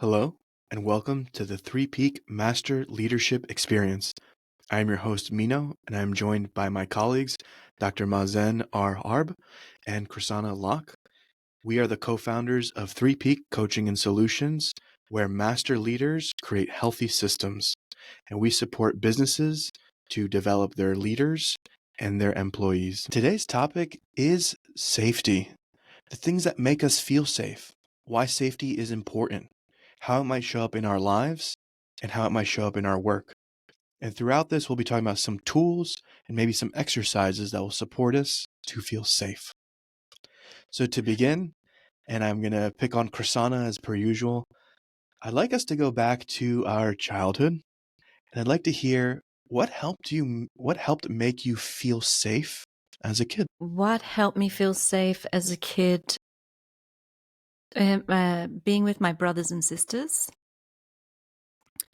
Hello, and welcome to the Three Peak Master Leadership Experience. I am your host, Mino, and I am joined by my colleagues, Dr. Mazen R. Harb and Chrisana Locke. We are the co-founders of Three Peak Coaching and Solutions, where master leaders create healthy systems, and we support businesses to develop their leaders and their employees. Today's topic is safety, the things that make us feel safe, why safety is important, how it might show up in our lives, and how it might show up in our work. And throughout this, we'll be talking about some tools and maybe some exercises that will support us to feel safe. So to begin, and I'm going to pick on Krisanna as per usual, I'd like us to go back to our childhood, and I'd like to hear what helped make you feel safe as a kid. What helped me feel safe as a kid? Being with my brothers and sisters,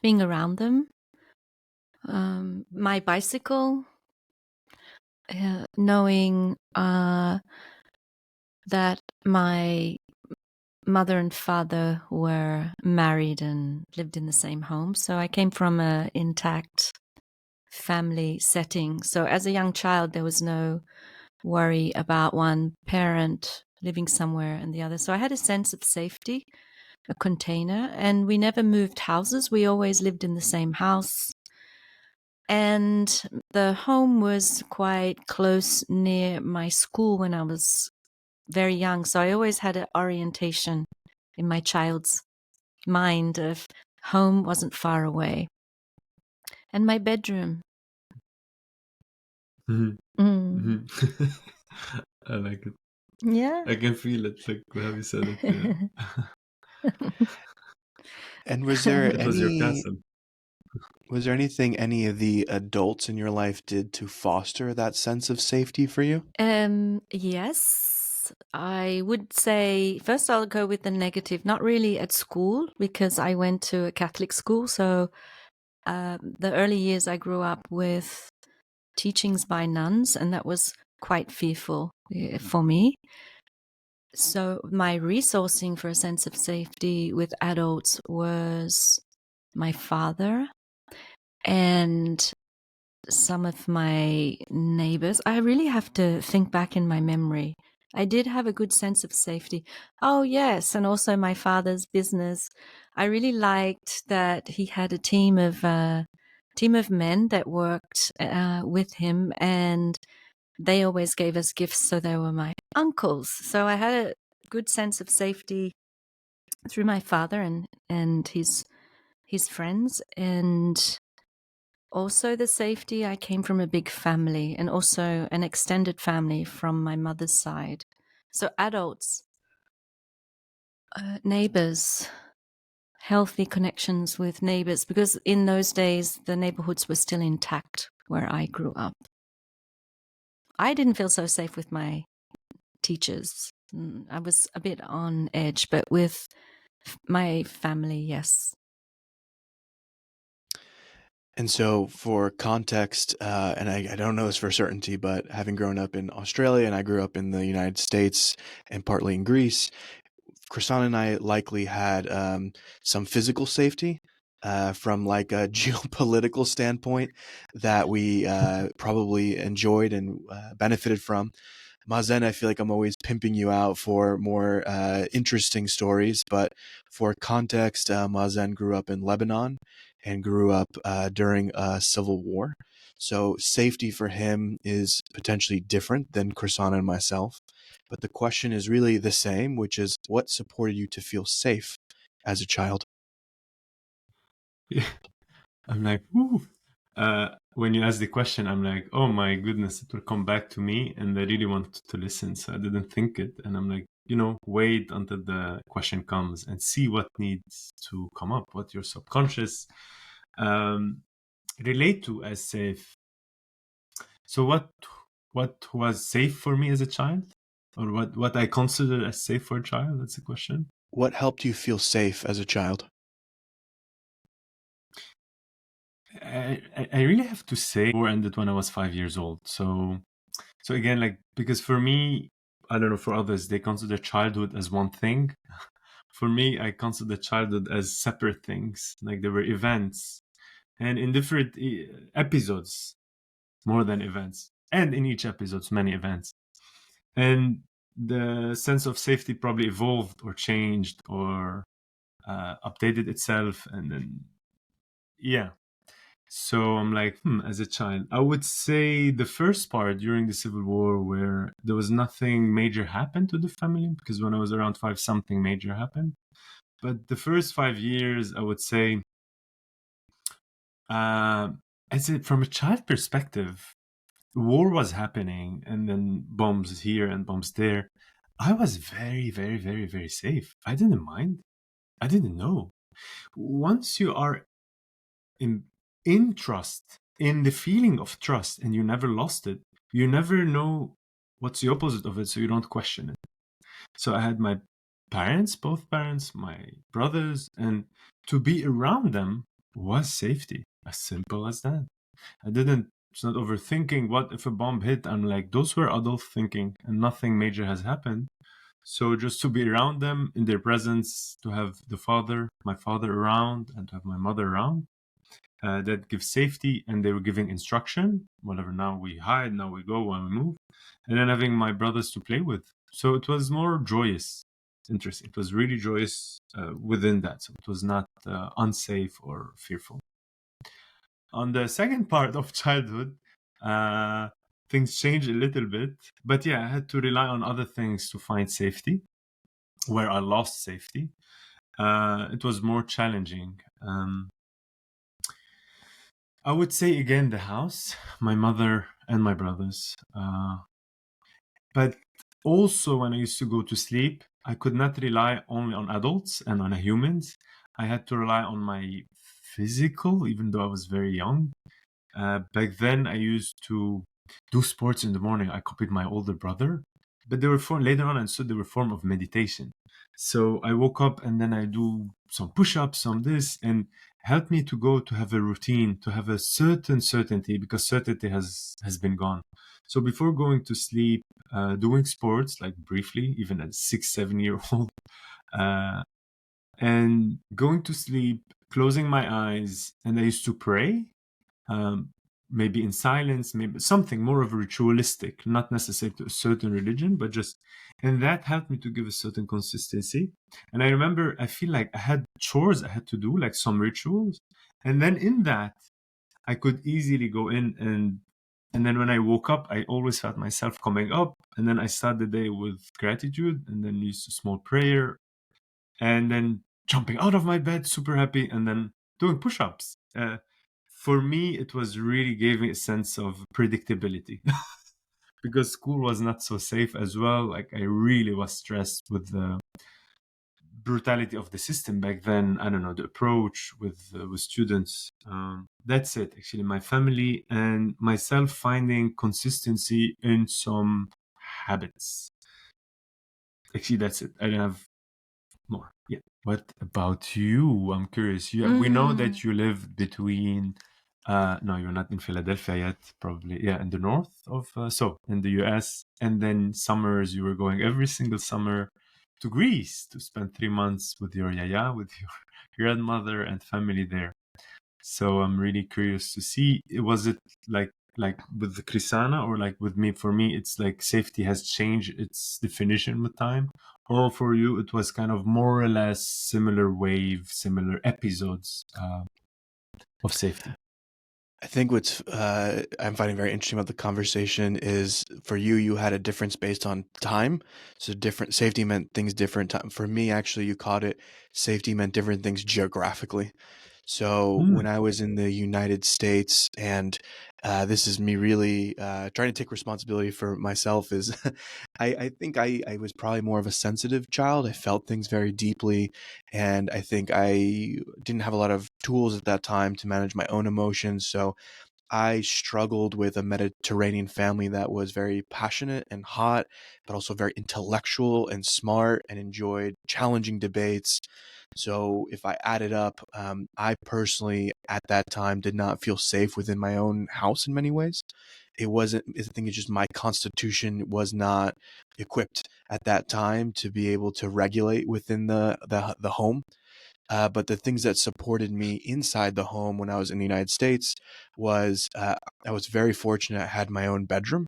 being around them, my bicycle, knowing that my mother and father were married and lived in the same home. So I came from an intact family setting. So as a young child, there was no worry about one parent living somewhere and the other. So I had a sense of safety, a container, and we never moved houses. We always lived in the same house. And the home was quite close near my school when I was very young. So I always had an orientation in my child's mind of home wasn't far away. And my bedroom. I like it. Yeah. I can feel it, like how you said it. Yeah. And was there It was your castle. anything any of the adults in your life did to foster that sense of safety for you? Yes, I would say first I'll go with the negative. Not really at school because I went to a Catholic school. So the early years I grew up with teachings by nuns, and that was quite fearful for me. So my resourcing for a sense of safety with adults was my father and some of my neighbors. I really have to think back in my memory. I did have a good sense of safety. Oh, yes. And also my father's business. I really liked that he had a team of men that worked with him, and they always gave us gifts. So they were my uncles. So I had a good sense of safety through my father and his friends, and also the safety. I came from a big family and also an extended family from my mother's side. So adults, neighbors, healthy connections with neighbors, because in those days the neighborhoods were still intact where I grew up. I didn't feel so safe with my teachers. I was a bit on edge, but with my family, yes. And so for context, and I don't know this for certainty, but having grown up in Australia and I grew up in the United States and partly in Greece, Krisan and I likely had some physical safety from like a geopolitical standpoint that we probably enjoyed and benefited from. Mazen, I feel like I'm always pimping you out for more interesting stories, but for context, Mazen grew up in Lebanon and grew up during a civil war. So safety for him is potentially different than Krisan and myself. But the question is really the same, which is what supported you to feel safe as a child? Yeah. I'm like, whoo. When you ask the question, I'm like, oh my goodness, it will come back to me, and I really wanted to listen, so I didn't think it. And I'm like, wait until the question comes and see what needs to come up, what your subconscious relate to as safe. So what was safe for me as a child, or what I consider as safe for a child? That's the question. What helped you feel safe as a child? I really have to say, war ended when I was 5 years old. So again, like, because for me, I don't know, for others, they consider childhood as one thing, For me, I consider childhood as separate things. Like there were events, and in different episodes, more than events, and in each episode, many events. And the sense of safety probably evolved or changed or updated itself, and then yeah. So I'm like, as a child, I would say the first part during the Civil War, where there was nothing major happened to the family, because when I was around 5, something major happened. But the first 5 years, I would say, from a child perspective, war was happening, and then bombs here and bombs there. I was very, very, very, very safe. I didn't mind. I didn't know. Once you are in trust, in the feeling of trust, and you never lost it, you never know what's the opposite of it, so you don't question it. So I had my parents, both parents, my brothers, and to be around them was safety. As simple as that. It's not overthinking. What if a bomb hit? I'm like, those were adult thinking, and nothing major has happened. So just to be around them in their presence, to have my father around, and to have my mother around, that gives safety. And they were giving instruction, whatever. Now we hide, now we go, when we move, and then having my brothers to play with. So it was more joyous. Interesting. It was really joyous within that. So it was not unsafe or fearful. On the second part of childhood, things changed a little bit. But yeah, I had to rely on other things to find safety, where I lost safety. It was more challenging. I would say again the house, my mother and my brothers. But also when I used to go to sleep, I could not rely only on adults and on humans. I had to rely on my physical, even though I was very young. Back then, I used to do sports in the morning. I copied my older brother, but later on I understood they were a form of meditation. So I woke up and then I do some push-ups, some this, and helped me to have a routine, to have a certain certainty, because certainty has been gone. So before going to sleep, doing sports, like briefly, even at 6-7 year old, and going to sleep, closing my eyes, and I used to pray. Maybe in silence, maybe something more of a ritualistic, not necessarily to a certain religion, but just, and that helped me to give a certain consistency. And I remember, I feel like I had chores I had to do, like some rituals. And then in that, I could easily go in, and then when I woke up, I always felt myself coming up. And then I start the day with gratitude, and then use a small prayer, and then jumping out of my bed, super happy, and then doing push-ups. For me, it was really gave me a sense of predictability because school was not so safe as well. Like I really was stressed with the brutality of the system back then. I don't know, the approach with students. That's it. Actually, my family and myself finding consistency in some habits. Actually, that's it. I don't have more. Yeah. What about you? I'm curious. We know that you live between. No, you're not in Philadelphia yet. Probably, yeah, in the north of. In the U.S. And then summers, you were going every single summer to Greece to spend 3 months with your yaya, with your grandmother and family there. So I'm really curious to see. Was it like with the Krisana, or like with me? For me, it's like safety has changed its definition with time, or for you, it was kind of more or less similar similar episodes of safety. I think what's I'm finding very interesting about the conversation is for you had a difference based on time. So different safety meant things different time. For me, actually, you caught it. Safety meant different things geographically. So when I was in the United States, and this is me really trying to take responsibility for myself, is I think I was probably more of a sensitive child. I felt things very deeply, and I think I didn't have a lot of tools at that time to manage my own emotions. So I struggled with a Mediterranean family that was very passionate and hot, but also very intellectual and smart and enjoyed challenging debates. So if I added up, I personally at that time did not feel safe within my own house in many ways. it wasn't, I think it's just my constitution was not equipped at that time to be able to regulate within the home. But the things that supported me inside the home when I was in the United States was I was very fortunate. I had my own bedroom.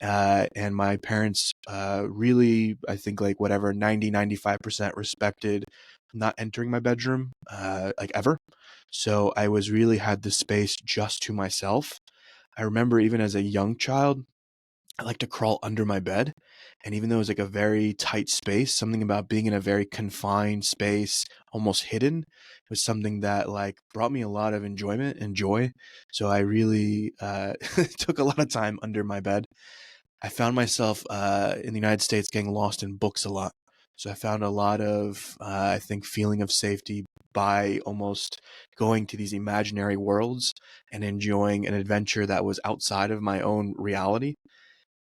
And my parents really, I think, like whatever, 95% respected not entering my bedroom like ever. So I was really had the space just to myself. I remember even as a young child, I like to crawl under my bed. And even though it was like a very tight space, something about being in a very confined space, almost hidden, was something that like brought me a lot of enjoyment and joy. So I really took a lot of time under my bed. I found myself in the United States getting lost in books a lot. So I found a lot of, I think, feeling of safety by almost going to these imaginary worlds and enjoying an adventure that was outside of my own reality.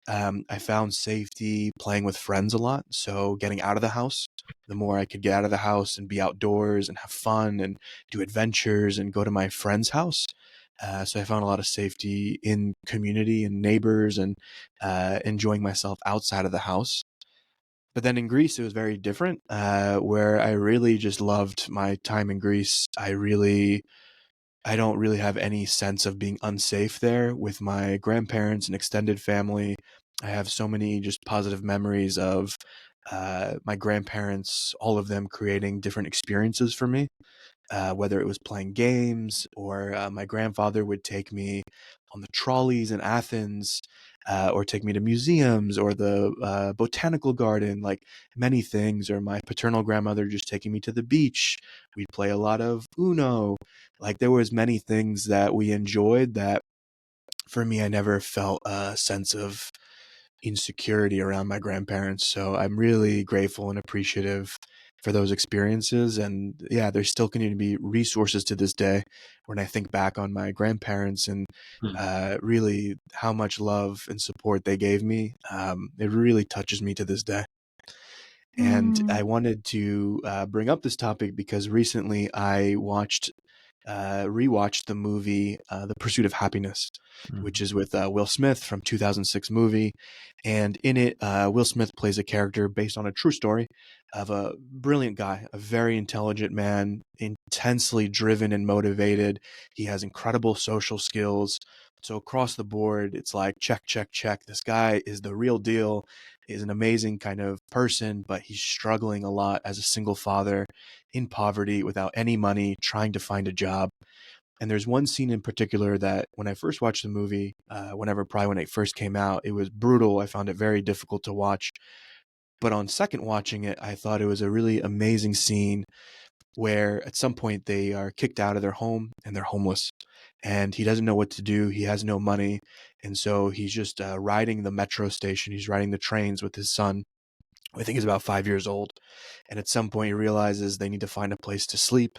I found safety playing with friends a lot. So getting out of the house, the more I could get out of the house and be outdoors and have fun and do adventures and go to my friend's house. So I found a lot of safety in community and neighbors and enjoying myself outside of the house. But then in Greece, it was very different, where I really just loved my time in Greece. I don't really have any sense of being unsafe there with my grandparents and extended family. I have so many just positive memories of my grandparents, all of them creating different experiences for me, whether it was playing games or my grandfather would take me on the trolleys in Athens, or take me to museums or the botanical garden, like many things, or my paternal grandmother just taking me to the beach. We'd play a lot of Uno. Like there was many things that we enjoyed that for me, I never felt a sense of insecurity around my grandparents. So I'm really grateful and appreciative for those experiences. And yeah, there's still continue to be resources to this day when I think back on my grandparents and Hmm. really how much love and support they gave me. It really touches me to this day. And Mm. I wanted to bring up this topic because recently I rewatched the movie The Pursuit of Happiness, which Hmm. is with Will Smith from 2006 movie. And in it, Will Smith plays a character based on a true story of a brilliant guy, a very intelligent man, intensely driven and motivated. He has incredible social skills. So across the board, it's like check, check, check. This guy is the real deal, is an amazing kind of person, but he's struggling a lot as a single father in poverty without any money, trying to find a job. And there's one scene in particular that when I first watched the movie, probably when it first came out, it was brutal. I found it very difficult to watch. But on second watching it, I thought it was a really amazing scene where at some point they are kicked out of their home and they're homeless. And he doesn't know what to do. He has no money. And so he's just riding the metro station. He's riding the trains with his son. I think he's about 5 years old. And at some point, he realizes they need to find a place to sleep.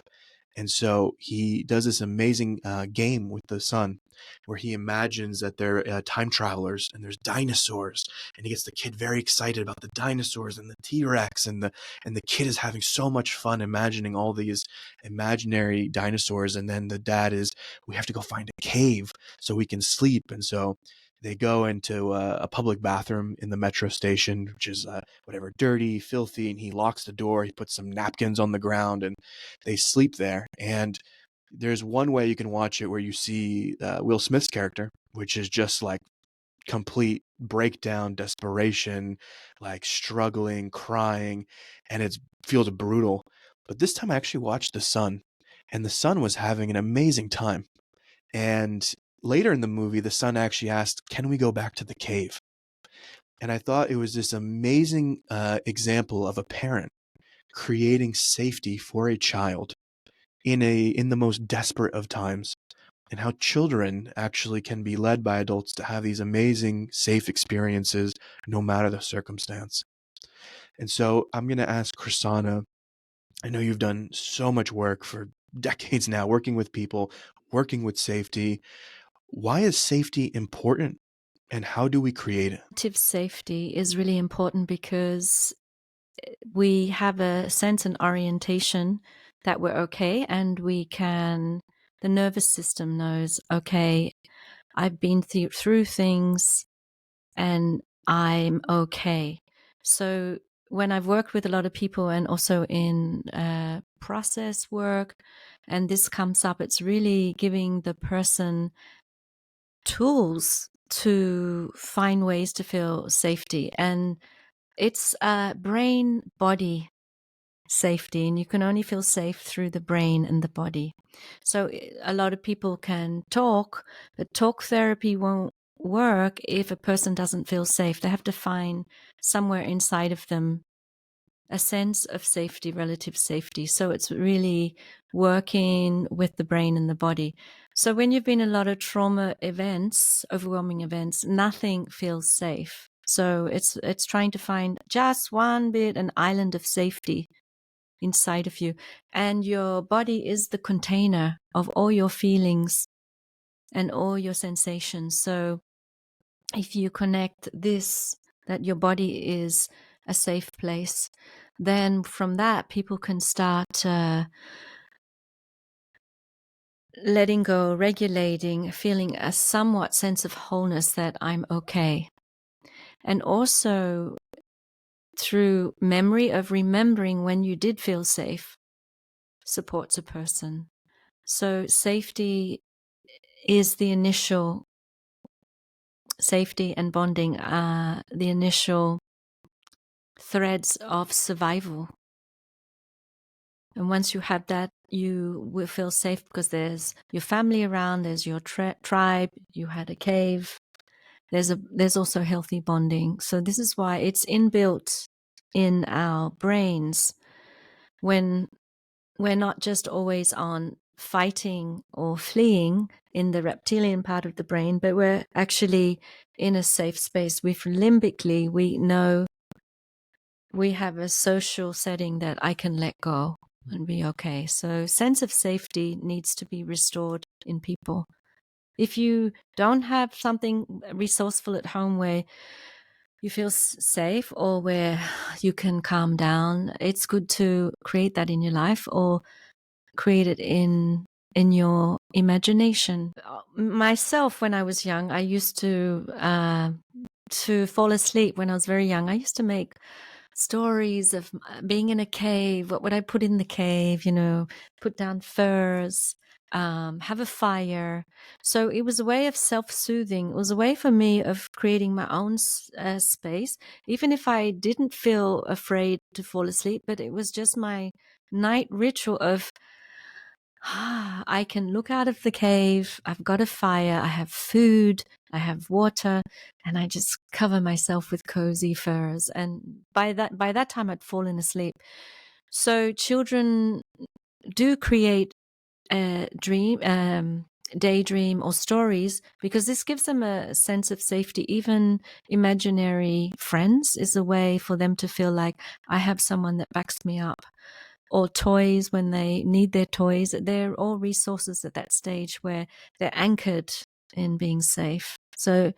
And so he does this amazing game with the son where he imagines that they're time travelers and there's dinosaurs. And he gets the kid very excited about the dinosaurs and the T-Rex. And the kid is having so much fun imagining all these imaginary dinosaurs. And then the dad is, we have to go find a cave so we can sleep. And so they go into a public bathroom in the metro station, which is whatever, dirty, filthy, and he locks the door. He puts some napkins on the ground, and they sleep there. And there's one way you can watch it where you see Will Smith's character, which is just like complete breakdown, desperation, like struggling, crying, and it feels brutal. But this time I actually watched the son, and the son was having an amazing time. And later in the movie, the son actually asked, "Can we go back to the cave?" And I thought it was this amazing example of a parent creating safety for a child in the most desperate of times, and how children actually can be led by adults to have these amazing safe experiences no matter the circumstance. And so I'm going to ask Chrisana, I know you've done so much work for decades now, working with people, working with safety. Why is safety important and how do we create it? Active safety is really important because we have a sense and orientation that we're okay, and the nervous system knows, okay, I've been through things and I'm okay. So when I've worked with a lot of people and also in process work, and this comes up, it's really giving the person tools to find ways to feel safety. And it's brain body safety, and you can only feel safe through the brain and the body. So a lot of people can talk, but talk therapy won't work if a person doesn't feel safe. They have to find somewhere inside of them a sense of safety, relative safety. So it's really working with the brain and the body. So when you've been in a lot of trauma events, overwhelming events, nothing feels safe. So it's trying to find just one bit, an island of safety inside of you. And your body is the container of all your feelings and all your sensations. So if you connect this, that your body is a safe place, then from that, people can start letting go, regulating, feeling a somewhat sense of wholeness that I'm okay. And also through memory of remembering when you did feel safe supports a person. So safety is the initial, safety and bonding are the initial threads of survival. And once you have that, you will feel safe because there's your family around, there's your tribe, you had a cave. There's also healthy bonding. So this is why it's inbuilt in our brains when we're not just always on fighting or fleeing in the reptilian part of the brain, but we're actually in a safe space. Limbically, we know we have a social setting that I can let go and be okay. So sense of safety needs to be restored in people. If you don't have something resourceful at home where you feel safe or where you can calm down, it's good to create that in your life or create it in your imagination. Myself, when I was young, I used to fall asleep when I was very young. I used to make stories of being in a cave. What would I put in the cave? Put down furs, have a fire. So it was a way of self-soothing. It was a way for me of creating my own space, even if I didn't feel afraid to fall asleep, but it was just my night ritual of, I can look out of the cave. I've got a fire. I have food. I have water, and I just cover myself with cozy furs. And by that time, I'd fallen asleep. So children do create a dream, daydream, or stories because this gives them a sense of safety. Even imaginary friends is a way for them to feel like I have someone that backs me up. Or toys when they need their toys. They're all resources at that stage where they're anchored in being safe. So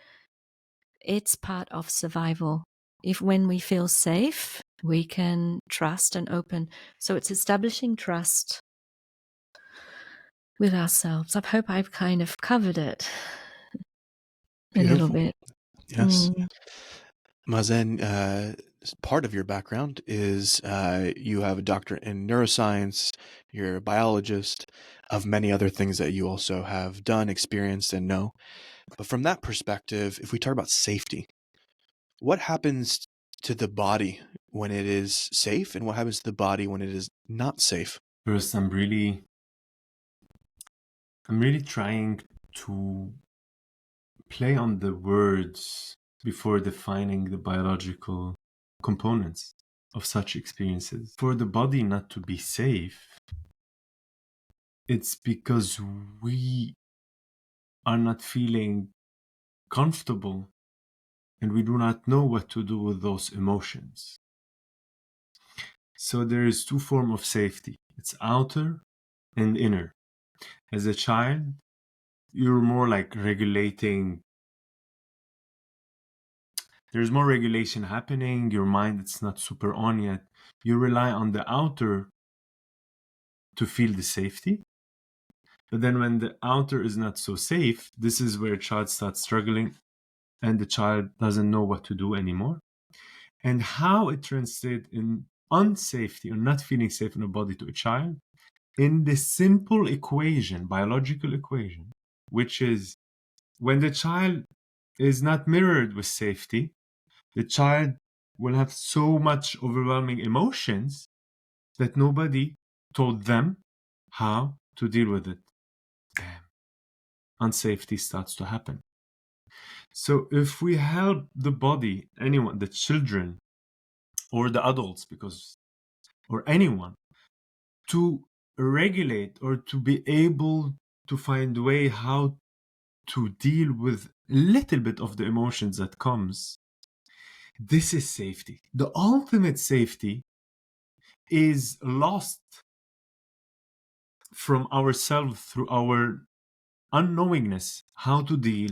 it's part of survival. If when we feel safe, we can trust and open. So it's establishing trust with ourselves. I hope I've kind of covered it a little bit. Yes. Mazen, part of your background is you have a doctorate in neuroscience, you're a biologist, of many other things that you also have done, experienced, and know. But from that perspective, if we talk about safety, what happens to the body when it is safe and what happens to the body when it is not safe? First, I'm really trying to play on the words before defining the biological components of such experiences. For the body not to be safe, it's because we are not feeling comfortable and we do not know what to do with those emotions. So there is two forms of safety. It's outer and inner. As a child, you're more like regulating. There's more regulation happening. Your mind, it's not super on yet. You rely on the outer to feel the safety. But then when the outer is not so safe, this is where a child starts struggling and the child doesn't know what to do anymore. And how it translates in unsafety or not feeling safe in the body to a child, in this simple equation, biological equation, which is when the child is not mirrored with safety, the child will have so much overwhelming emotions that nobody told them how to deal with it. Unsafety starts to happen. So if we help the body, anyone, the children or the adults, or anyone, to regulate or to be able to find a way how to deal with a little bit of the emotions that comes, this is safety. The ultimate safety is lost from ourselves through our unknowingness how to deal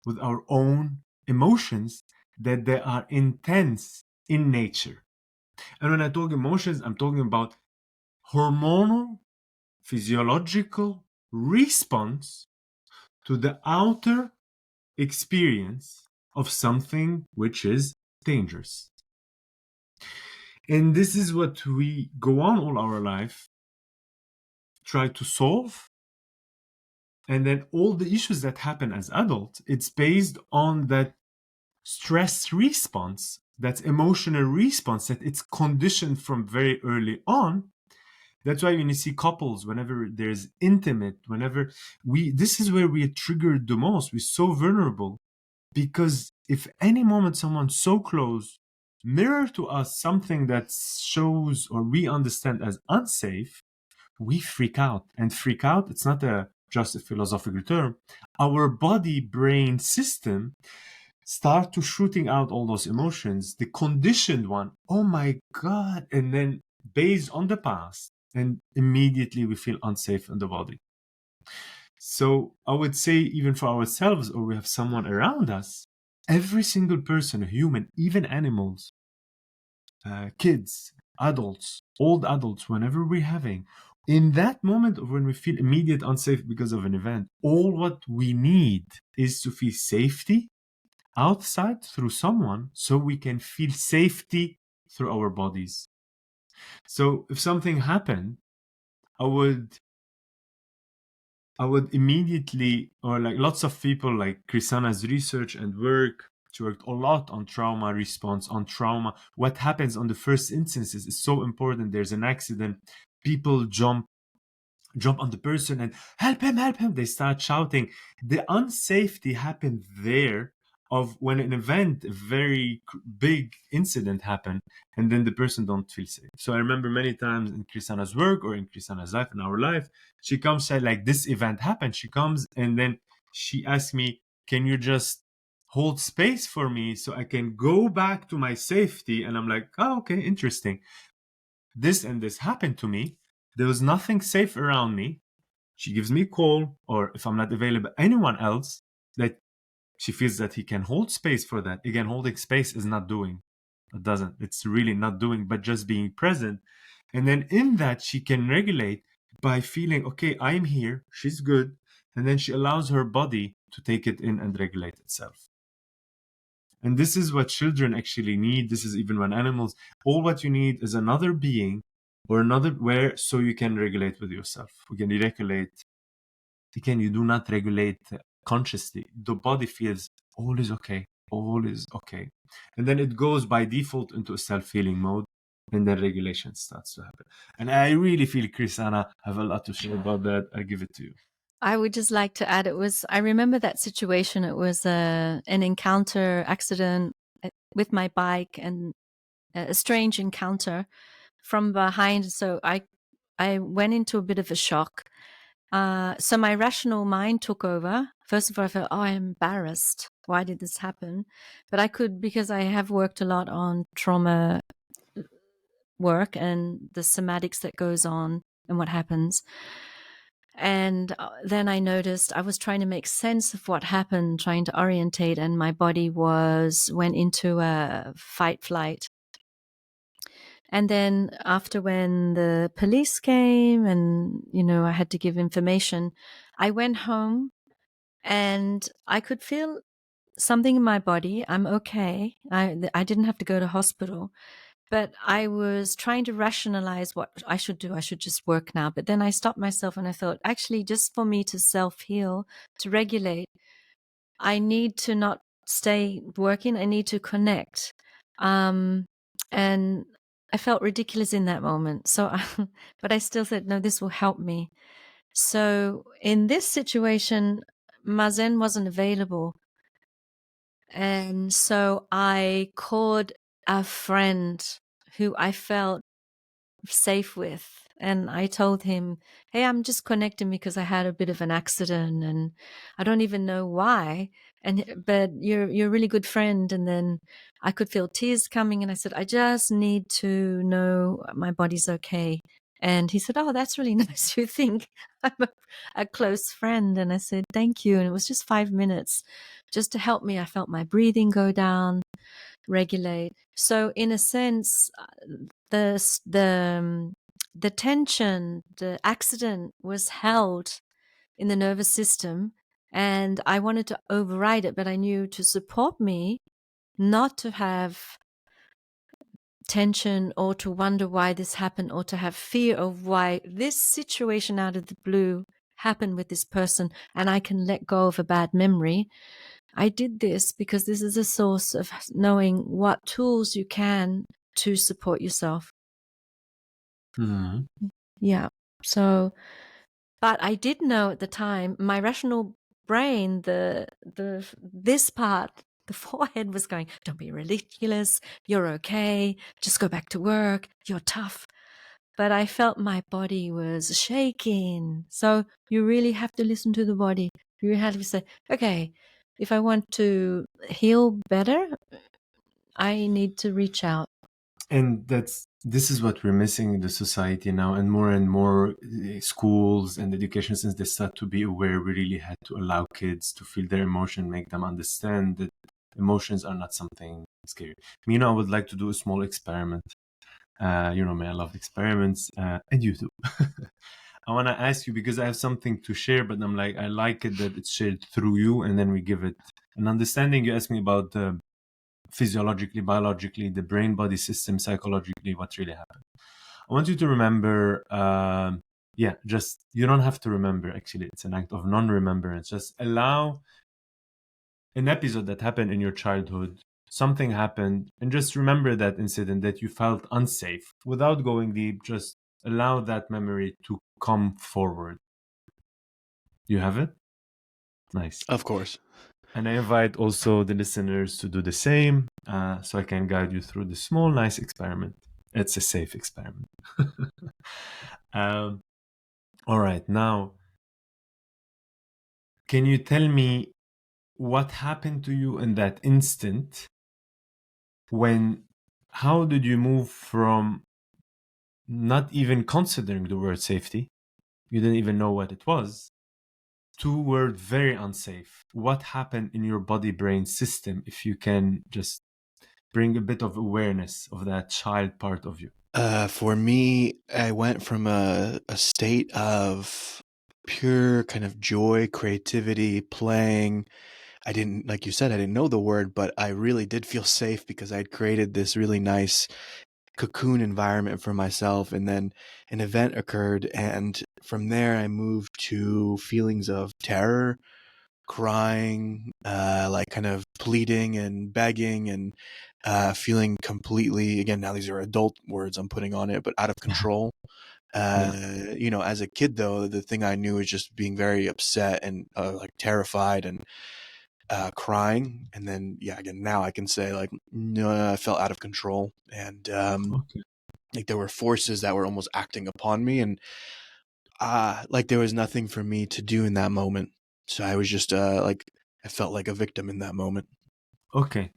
with our own emotions, that they are intense in nature. And when I talk emotions, I'm talking about hormonal, physiological response to the outer experience of something which is dangerous. And this is what we go on all our life, try to solve. And then all the issues that happen as adults, it's based on that stress response, that emotional response, that it's conditioned from very early on. That's why when you see couples, whenever there's intimate, whenever this is where we are triggered the most. We're so vulnerable, because if any moment someone so close mirror to us something that shows or we understand as unsafe, we freak out. And freak out, it's not just a philosophical term. Our body brain system start to shooting out all those emotions, the conditioned one, oh my God, and then based on the past, and immediately we feel unsafe in the body. So I would say, even for ourselves, or we have someone around us, every single person, a human, even animals, kids, adults, old adults, whenever we're having, in that moment of when we feel immediate unsafe because of an event, all what we need is to feel safety outside through someone, so we can feel safety through our bodies. So if something happened, I would immediately, or like lots of people, like Chrisana's research and work, she worked a lot on trauma response, on trauma. What happens on the first instances is so important. There's an accident, people jump on the person and help him. They start shouting. The unsafety happened there of when an event, a very big incident happened, and then the person don't feel safe. So I remember many times in Chrisana's work or in Chrisana's life, in our life, she comes, say like, this event happened. She comes and then she asks me, can you just hold space for me so I can go back to my safety? And I'm like, oh, okay, interesting. This and this happened to me. There was nothing safe around me. She gives me a call, or if I'm not available, anyone else, that she feels that he can hold space for that. Again, holding space is not doing. It doesn't. It's really not doing, but just being present. And then in that, she can regulate by feeling, okay, I'm here. She's good. And then she allows her body to take it in and regulate itself. And this is what children actually need. This is even when animals, all what you need is another being or another where, so you can regulate with yourself. We can regulate. Again, you do not regulate consciously. The body feels all is okay. All is okay. And then it goes by default into a self-healing mode. And then regulation starts to happen. And I really feel Chrisana have a lot to share about that. I'll give it to you. I would just like to add, I remember that situation. It was an encounter accident with my bike, and a strange encounter from behind. So I went into a bit of a shock. So my rational mind took over. First of all, I felt, oh, I'm embarrassed. Why did this happen? But because I have worked a lot on trauma work and the somatics that goes on and what happens. And then I noticed I was trying to make sense of what happened, trying to orientate, and my body went into a fight flight. And then after, when the police came and, I had to give information, I went home and I could feel something in my body. I'm okay. I didn't have to go to hospital, but I was trying to rationalize what I should do. I should just work now. But then I stopped myself and I thought, actually, just for me to self-heal, to regulate, I need to not stay working. I need to connect. And I felt ridiculous in that moment. So, but I still said, no, this will help me. So in this situation, Mazen wasn't available. And so I called a friend who I felt safe with. And I told him, hey, I'm just connecting because I had a bit of an accident and I don't even know why. But you're a really good friend. And then I could feel tears coming. And I said, I just need to know my body's okay. And he said, oh, that's really nice. You think I'm a close friend. And I said, thank you. And it was just 5 minutes just to help me. I felt my breathing go down, regulate. So in a sense, the tension, the accident was held in the nervous system, and I wanted to override it, but I knew to support me not to have tension or to wonder why this happened or to have fear of why this situation out of the blue happened with this person and I can let go of a bad memory. I did this because this is a source of knowing what tools you can to support yourself. Mm-hmm. Yeah. So, but I did know at the time, my rational brain, this part, the forehead was going, don't be ridiculous. You're okay. Just go back to work. You're tough. But I felt my body was shaking. So you really have to listen to the body. You have to say, okay, if I want to heal better, I need to reach out. And this is what we're missing in the society now, and more schools and education, since they start to be aware, we really had to allow kids to feel their emotion, make them understand that emotions are not something scary. I would like to do a small experiment. You know me, I love experiments, and you too. I want to ask you, because I have something to share, but I'm like, I like it that it's shared through you, and then we give it an understanding. You asked me about the physiologically, biologically, the brain body system, psychologically, what really happened. I want you to remember, just, you don't have to remember, actually, it's an act of non-remembrance. Just allow an episode that happened in your childhood, something happened, and just remember that incident that you felt unsafe without going deep. Just allow that memory to come forward. You have it? Nice. Of course. And I invite also the listeners to do the same, so I can guide you through the small, nice experiment. It's a safe experiment. All right. Now, can you tell me what happened to you in that instant? How did you move from not even considering the word safety, you didn't even know what it was, to word very unsafe? What happened in your body-brain system, if you can just bring a bit of awareness of that child part of you? For me, I went from a state of pure kind of joy, creativity, playing. I didn't, like you said, I didn't know the word, but I really did feel safe because I had created this really nice cocoon environment for myself. And then an event occurred, and from there I moved to feelings of terror, crying, like kind of pleading and begging, and feeling completely, again, now these are adult words I'm putting on it, but out of control. Yeah. As a kid, though, the thing I knew was just being very upset and like terrified and crying. And then, yeah, again, now I can say, like, no, I felt out of control. And Okay. like there were forces that were almost acting upon me. And like there was nothing for me to do in that moment. So I was just like, I felt like a victim in that moment. Okay.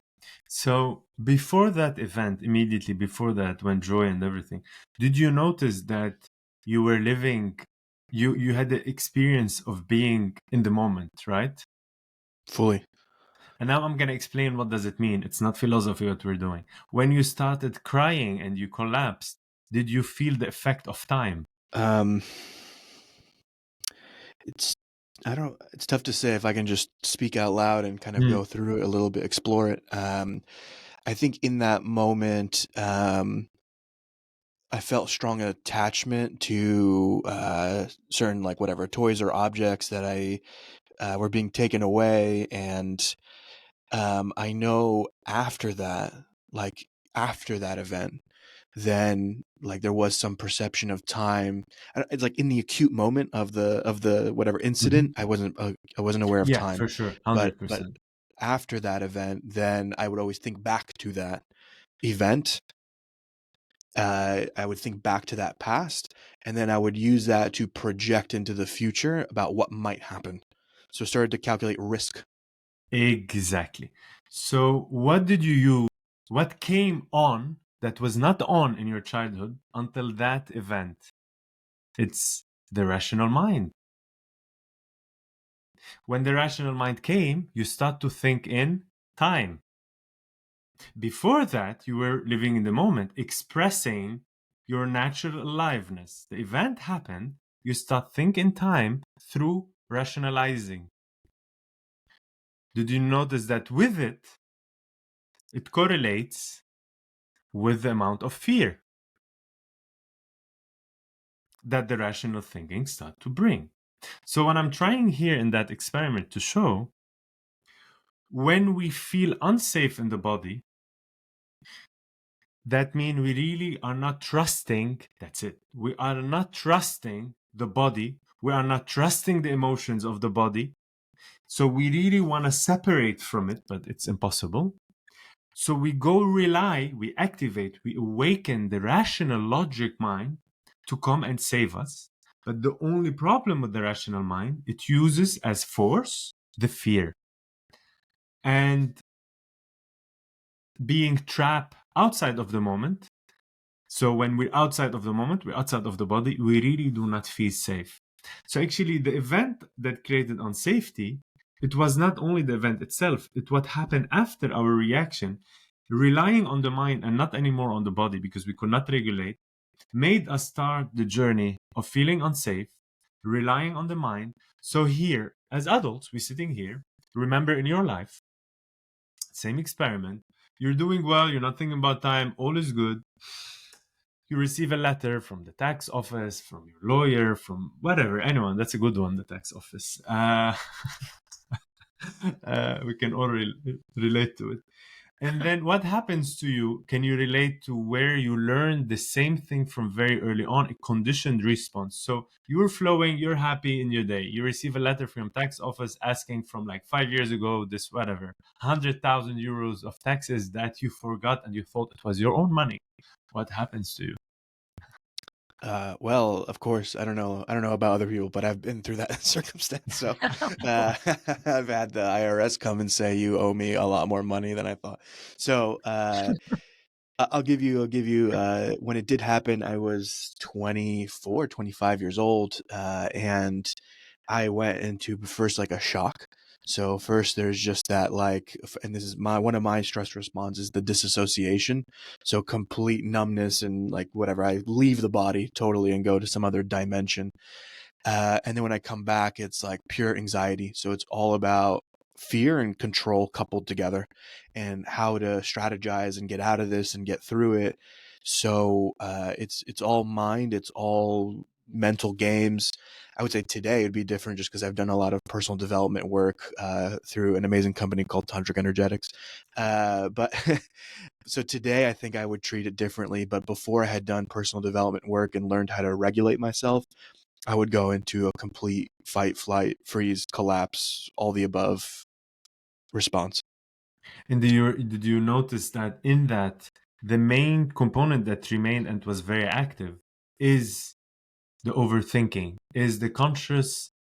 So before that event, immediately before that, when joy and everything, did you notice that you were living, you had the experience of being in the moment, right? Fully. And now I'm going to explain what does it mean. It's not philosophy what we're doing. When you started crying and you collapsed, did you feel the effect of time? It's it's tough to say if I can just speak out loud and kind of go through it a little bit, explore it. I think in that moment, I felt strong attachment to certain like whatever toys or objects that were being taken away, and I know after that, like after that event, then like there was some perception of time. It's like in the acute moment of the whatever incident, I wasn't aware of Yeah, time, for sure. but 100%. after that event, then I would always think back to that event. I would think back to that past, and then I would use that to project into the future about what might happen. So I started to calculate risk. Exactly. So what did you use? What came on that was not on in your childhood until that event? It's the rational mind. When the rational mind came, you start to think in time. Before that, you were living in the moment, expressing your natural aliveness. The event happened, you start thinking time through rationalizing. Did you notice that with it, it correlates with the amount of fear that the rational thinking start to bring? So what I'm trying here in that experiment to show, when we feel unsafe in the body, that means we really are not trusting. That's it. We are not trusting the body. We are not trusting the emotions of the body. So we really want to separate from it, but it's impossible. So we we activate, we awaken the rational logic mind to come and save us. But the only problem with the rational mind, it uses as force the fear. And being trapped outside of the moment. So when we're outside of the moment, we're outside of the body, we really do not feel safe. So actually the event that created unsafety, it was not only the event itself, it's what happened after our reaction, relying on the mind and not anymore on the body because we could not regulate, made us start the journey of feeling unsafe, relying on the mind. So here, as adults, we're sitting here, remember in your life, same experiment, you're doing well, you're not thinking about time, all is good. You receive a letter from the tax office, from your lawyer, from whatever, anyone. That's a good one, the tax office. We can all relate to it. And then what happens to you? Can you relate to where you learned the same thing from very early on, a conditioned response? So you're flowing, you're happy in your day. You receive a letter from tax office asking from like 5 years ago, this whatever, 100,000 euros of taxes that you forgot and you thought it was your own money. What happens to you? Well, of course, I don't know about other people, but I've been through that circumstance. So, I've had the IRS come and say, you owe me a lot more money than I thought. So, I'll give you, when it did happen, I was 24, 25 years old. And I went into first like a shock. So first there's just that like, and this is one of my stress responses, the disassociation. So complete numbness and like whatever, I leave the body totally and go to some other dimension. And then when I come back, it's like pure anxiety. So it's all about fear and control coupled together and how to strategize and get out of this and get through it. So it's all mind, it's all mental games. I would say today it'd be different just because I've done a lot of personal development work through an amazing company called Tantric Energetics. But so today I think I would treat it differently. But before I had done personal development work and learned how to regulate myself, I would go into a complete fight, flight, freeze, collapse, all the above response. And did you notice that in that the main component that remained and was very active is the overthinking, is the conscious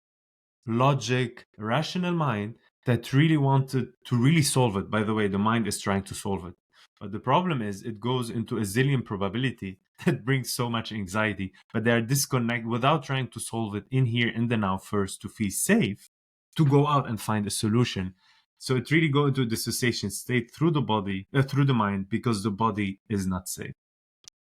logic, rational mind that really wanted to really solve it. By the way, the mind is trying to solve it. But the problem is it goes into a zillion probability that brings so much anxiety, but they are disconnected without trying to solve it in here, in the now first to feel safe, to go out and find a solution. So it really go into dissociation state through the body, through the mind, because the body is not safe.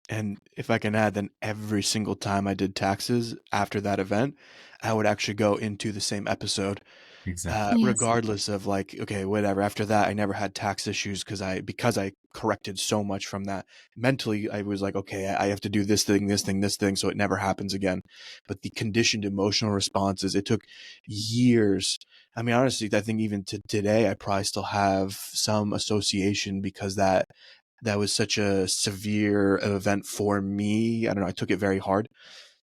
And if I can add, then every single time I did taxes after that event, I would actually go into the same episode, Exactly. Yes. regardless of like, okay, whatever. After that, I never had tax issues because I corrected so much from that. Mentally, I was like, okay, I have to do this thing, this thing, this thing, so it never happens again. But the conditioned emotional responses, it took years. I mean, honestly, I think even to today, I probably still have some association because that was such a severe event for me. I don't know. I took it very hard.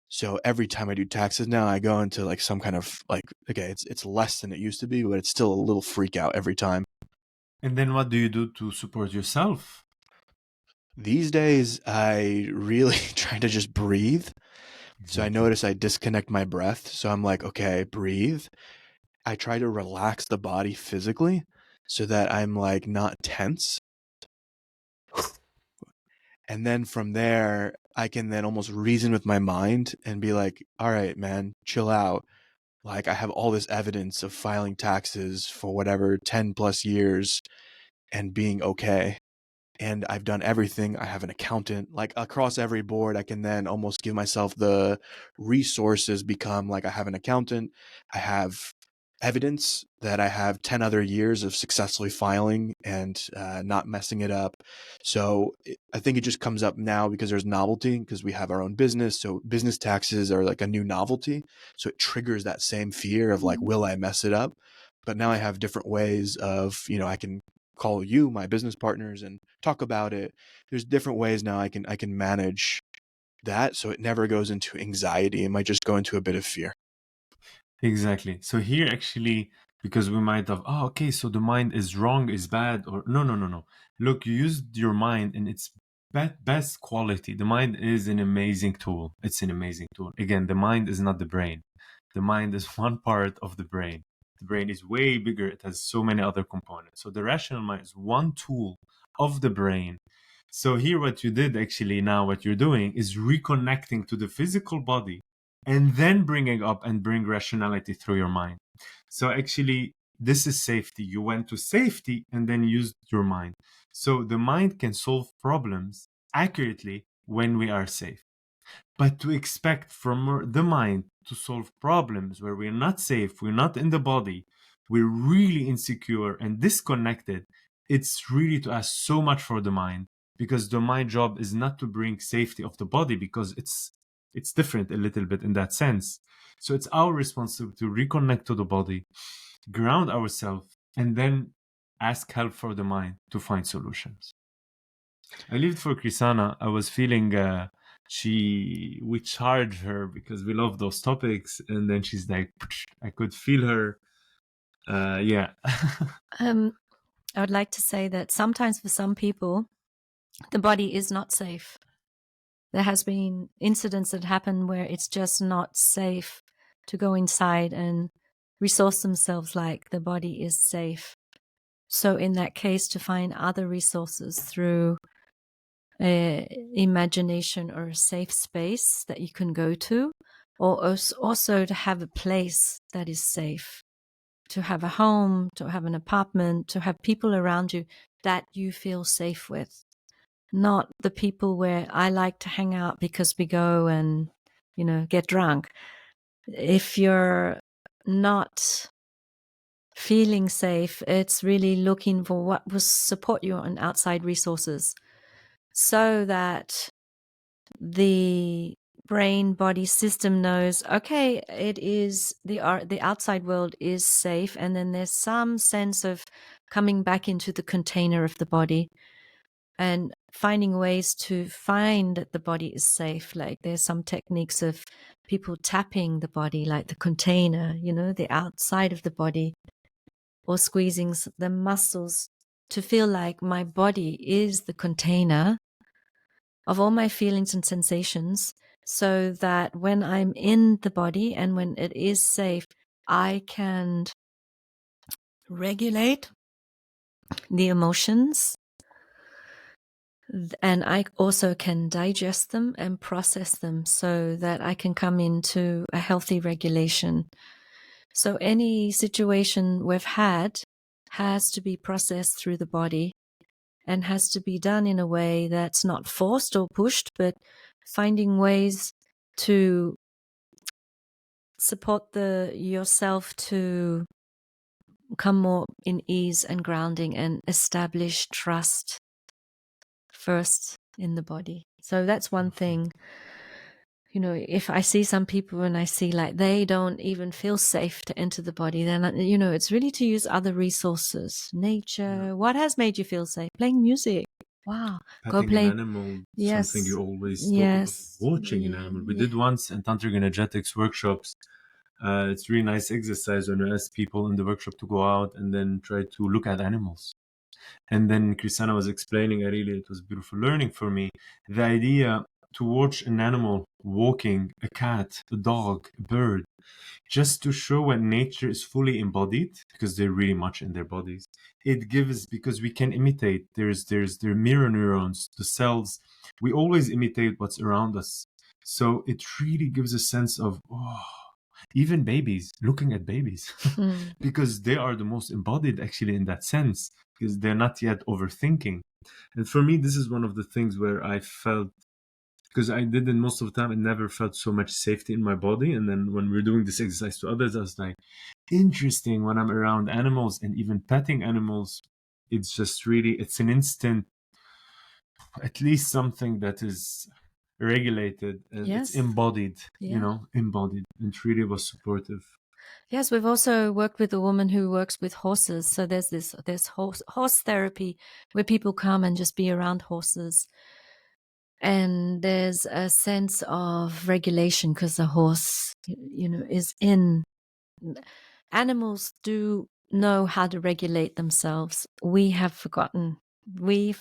So every time I do taxes now, I go into like some kind of like, okay, it's less than it used to be, but it's still a little freak out every time. And then what do you do to support yourself? These days, I really try to just breathe. So I Exactly. notice I disconnect my breath. So I'm like, okay, breathe. I try to relax the body physically so that I'm like not tense. And then from there, I can then almost reason with my mind and be like, all right, man, chill out. Like, I have all this evidence of filing taxes for whatever 10 plus years and being okay. And I've done everything. I have an accountant. Like, across every board, I can then almost give myself the resources, become like I have an accountant. I have evidence that I have 10 other years of successfully filing and not messing it up. So I think it just comes up now because there's novelty, because we have our own business. So business taxes are like a new novelty. So it triggers that same fear of like, will I mess it up? But now I have different ways of, I can call you, my business partners, and talk about it. There's different ways now I can manage that so it never goes into anxiety. It might just go into a bit of fear. Exactly. So here actually, because we might have, oh, okay, so the mind is wrong, is bad, or no, no, no, no. Look, you used your mind in its best quality. The mind is an amazing tool. It's an amazing tool. Again, the mind is not the brain. The mind is one part of the brain. The brain is way bigger. It has so many other components. So the rational mind is one tool of the brain. So here, what you did actually now, what you're doing is reconnecting to the physical body and then bringing up and bring rationality through your mind. So actually, this is safety. You went to safety and then used your mind. So the mind can solve problems accurately when we are safe. But to expect from the mind to solve problems where we're not safe, we're not in the body, we're really insecure and disconnected, it's really to ask so much for the mind, because the mind job is not to bring safety of the body, because it's different a little bit in that sense. So it's our responsibility to reconnect to the body, ground ourselves, and then ask help for the mind to find solutions. I lived for Krisana. I was feeling we charged her because we love those topics, and then she's like, I could feel her. Yeah. I would like to say that sometimes for some people, the body is not safe. There has been incidents that happen where it's just not safe to go inside and resource themselves like the body is safe. So in that case, to find other resources through imagination or a safe space that you can go to, or also to have a place that is safe, to have a home, to have an apartment, to have people around you that you feel safe with. Not the people where I like to hang out because we go and, get drunk. If you're not feeling safe, it's really looking for what will support you on outside resources so that the brain body system knows, okay, it is the outside world is safe, and then there's some sense of coming back into the container of the body and finding ways to find that the body is safe. Like there's some techniques of people tapping the body like the container, the outside of the body, or squeezing the muscles to feel like my body is the container of all my feelings and sensations, so that when I'm in the body and when it is safe, I can regulate the emotions, and I also can digest them and process them so that I can come into a healthy regulation. So any situation we've had has to be processed through the body and has to be done in a way that's not forced or pushed, but finding ways to support yourself to come more in ease and grounding and establish trust first in the body. So that's one thing. You know, if I see some people and I see like they don't even feel safe to enter the body, then, you know, it's really to use other resources. Nature. Yeah. What has made you feel safe? Playing music. Wow. Go Petting play. an animal, Yes. something you always talk about. Yes. Watching an animal. We did once in tantric energetics workshops. It's really nice exercise when you ask people in the workshop to go out and then try to look at animals. And then Christiana was explaining, it was beautiful learning for me, the idea to watch an animal walking, a cat, a dog, a bird, just to show when nature is fully embodied, because they're really much in their bodies. It gives, because we can imitate, there's their mirror neurons, the cells, we always imitate what's around us. So it really gives a sense of, even babies, looking at babies, because they are the most embodied actually in that sense, because they're not yet overthinking. And for me, this is one of the things where I felt, because I didn't most of the time, I never felt so much safety in my body. And then when we're doing this exercise to others, I was like, interesting, when I'm around animals and even petting animals, it's just really, it's an instant, at least something that is regulated and it's embodied, embodied, and it really was supportive. Yes, we've also worked with a woman who works with horses. So there's horse therapy where people come and just be around horses. And there's a sense of regulation because the horse, you know, is in. Animals do know how to regulate themselves. We have forgotten. We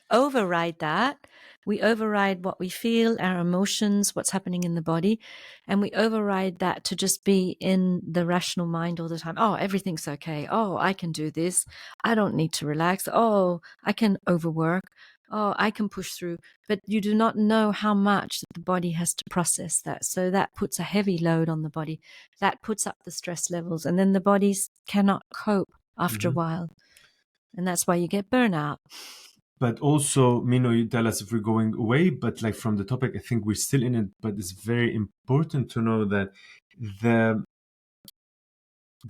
override that. We override what we feel, our emotions, what's happening in the body, and we override that to just be in the rational mind all the time. Oh, everything's okay. Oh, I can do this. I don't need to relax. Oh, I can overwork. Oh, I can push through. But you do not know how much the body has to process that. So that puts a heavy load on the body. That puts up the stress levels. And then the bodies cannot cope after a while. And that's why you get burnout. But also, Mino, you tell us if we're going away, but like from the topic, I think we're still in it, but it's very important to know that the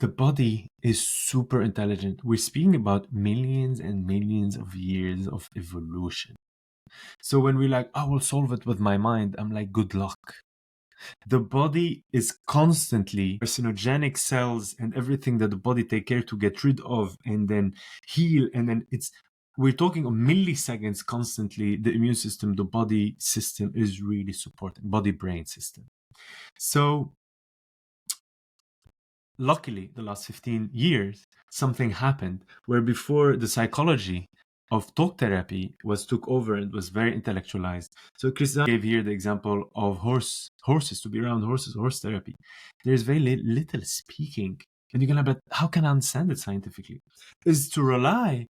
body is super intelligent. We're speaking about millions and millions of years of evolution. So when we're like, I will solve it with my mind, I'm like, good luck. The body is constantly carcinogenic cells and everything that the body take care to get rid of and then heal. And then we're talking of milliseconds constantly. The immune system, the body system is really supporting, body-brain system. So luckily, the last 15 years, something happened where before the psychology of talk therapy took over and was very intellectualized. So Christian gave here the example of horses, to be around horses, horse therapy. There's very little speaking. And you're going to, but how can I understand it scientifically? Is to rely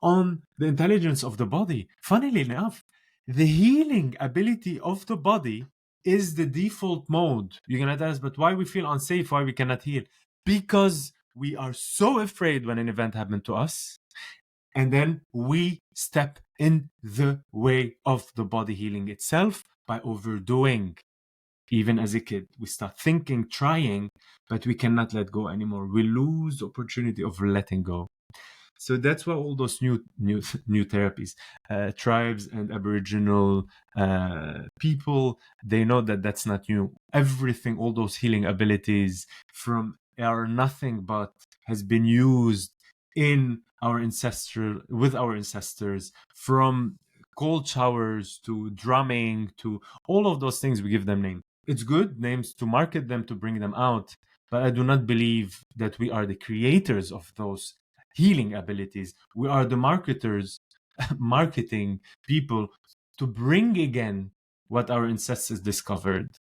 on the intelligence of the body. Funnily enough, the healing ability of the body is the default mode. You're going to ask, but why we feel unsafe, why we cannot heal? Because we are so afraid when an event happened to us. And then we step in the way of the body healing itself by overdoing. Even as a kid, we start thinking, trying, but we cannot let go anymore. We lose the opportunity of letting go. So that's why all those new therapies, tribes and Aboriginal people, they know that that's not new. Everything, all those healing abilities are nothing but has been used with our ancestors, from cold showers to drumming to all of those things. We give them names. It's good names to market them, to bring them out, but I do not believe that we are the creators of those healing abilities. We are the marketers, marketing people to bring again what our ancestors discovered.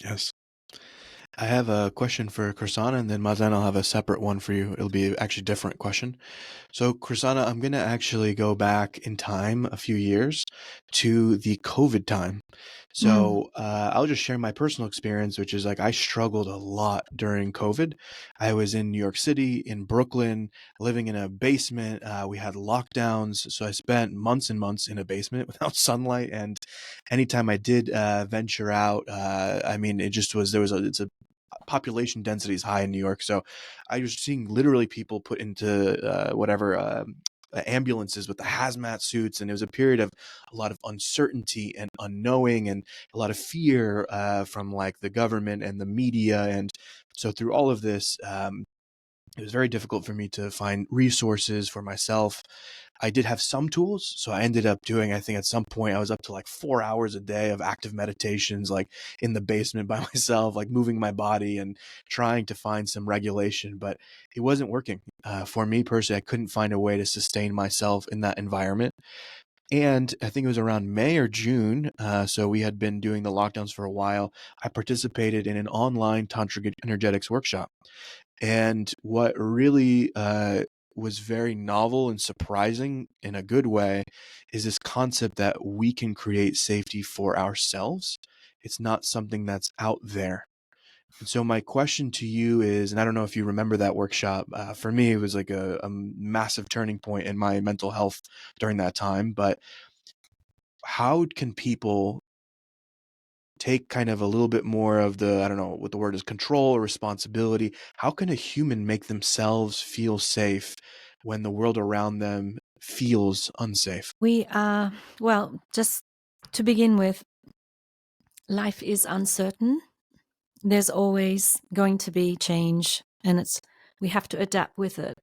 Yes. I have a question for Kursana, and then Mazen, I'll have a separate one for you. It'll be actually a different question. So, Kursana, I'm going to actually go back in time a few years to the COVID time. So I'll just share my personal experience, which is like I struggled a lot during COVID. I was in New York City, in Brooklyn, living in a basement. We had lockdowns, so I spent months and months in a basement without sunlight. And anytime I did venture out, I mean, it just was it's a population density is high in New York, so I was seeing literally people put into ambulances with the hazmat suits, and it was a period of a lot of uncertainty and unknowing, and a lot of fear from like the government and the media, and so through all of this, it was very difficult for me to find resources for myself. I did have some tools, so I ended up doing, I think at some point I was up to like 4 hours a day of active meditations, like in the basement by myself, like moving my body and trying to find some regulation, but it wasn't working. For me personally, I couldn't find a way to sustain myself in that environment. And I think it was around May or June, so we had been doing the lockdowns for a while. I participated in an online tantric energetics workshop. And what really was very novel and surprising in a good way is this concept that we can create safety for ourselves. It's not something that's out there. And so my question to you is, and I don't know if you remember that workshop, for me, it was like a massive turning point in my mental health during that time. But how can people take kind of a little bit more of the, I don't know what the word is, control or responsibility? How can a human make themselves feel safe when the world around them feels unsafe? We are, well, just to begin with, life is uncertain. There's always going to be change, and we have to adapt with it.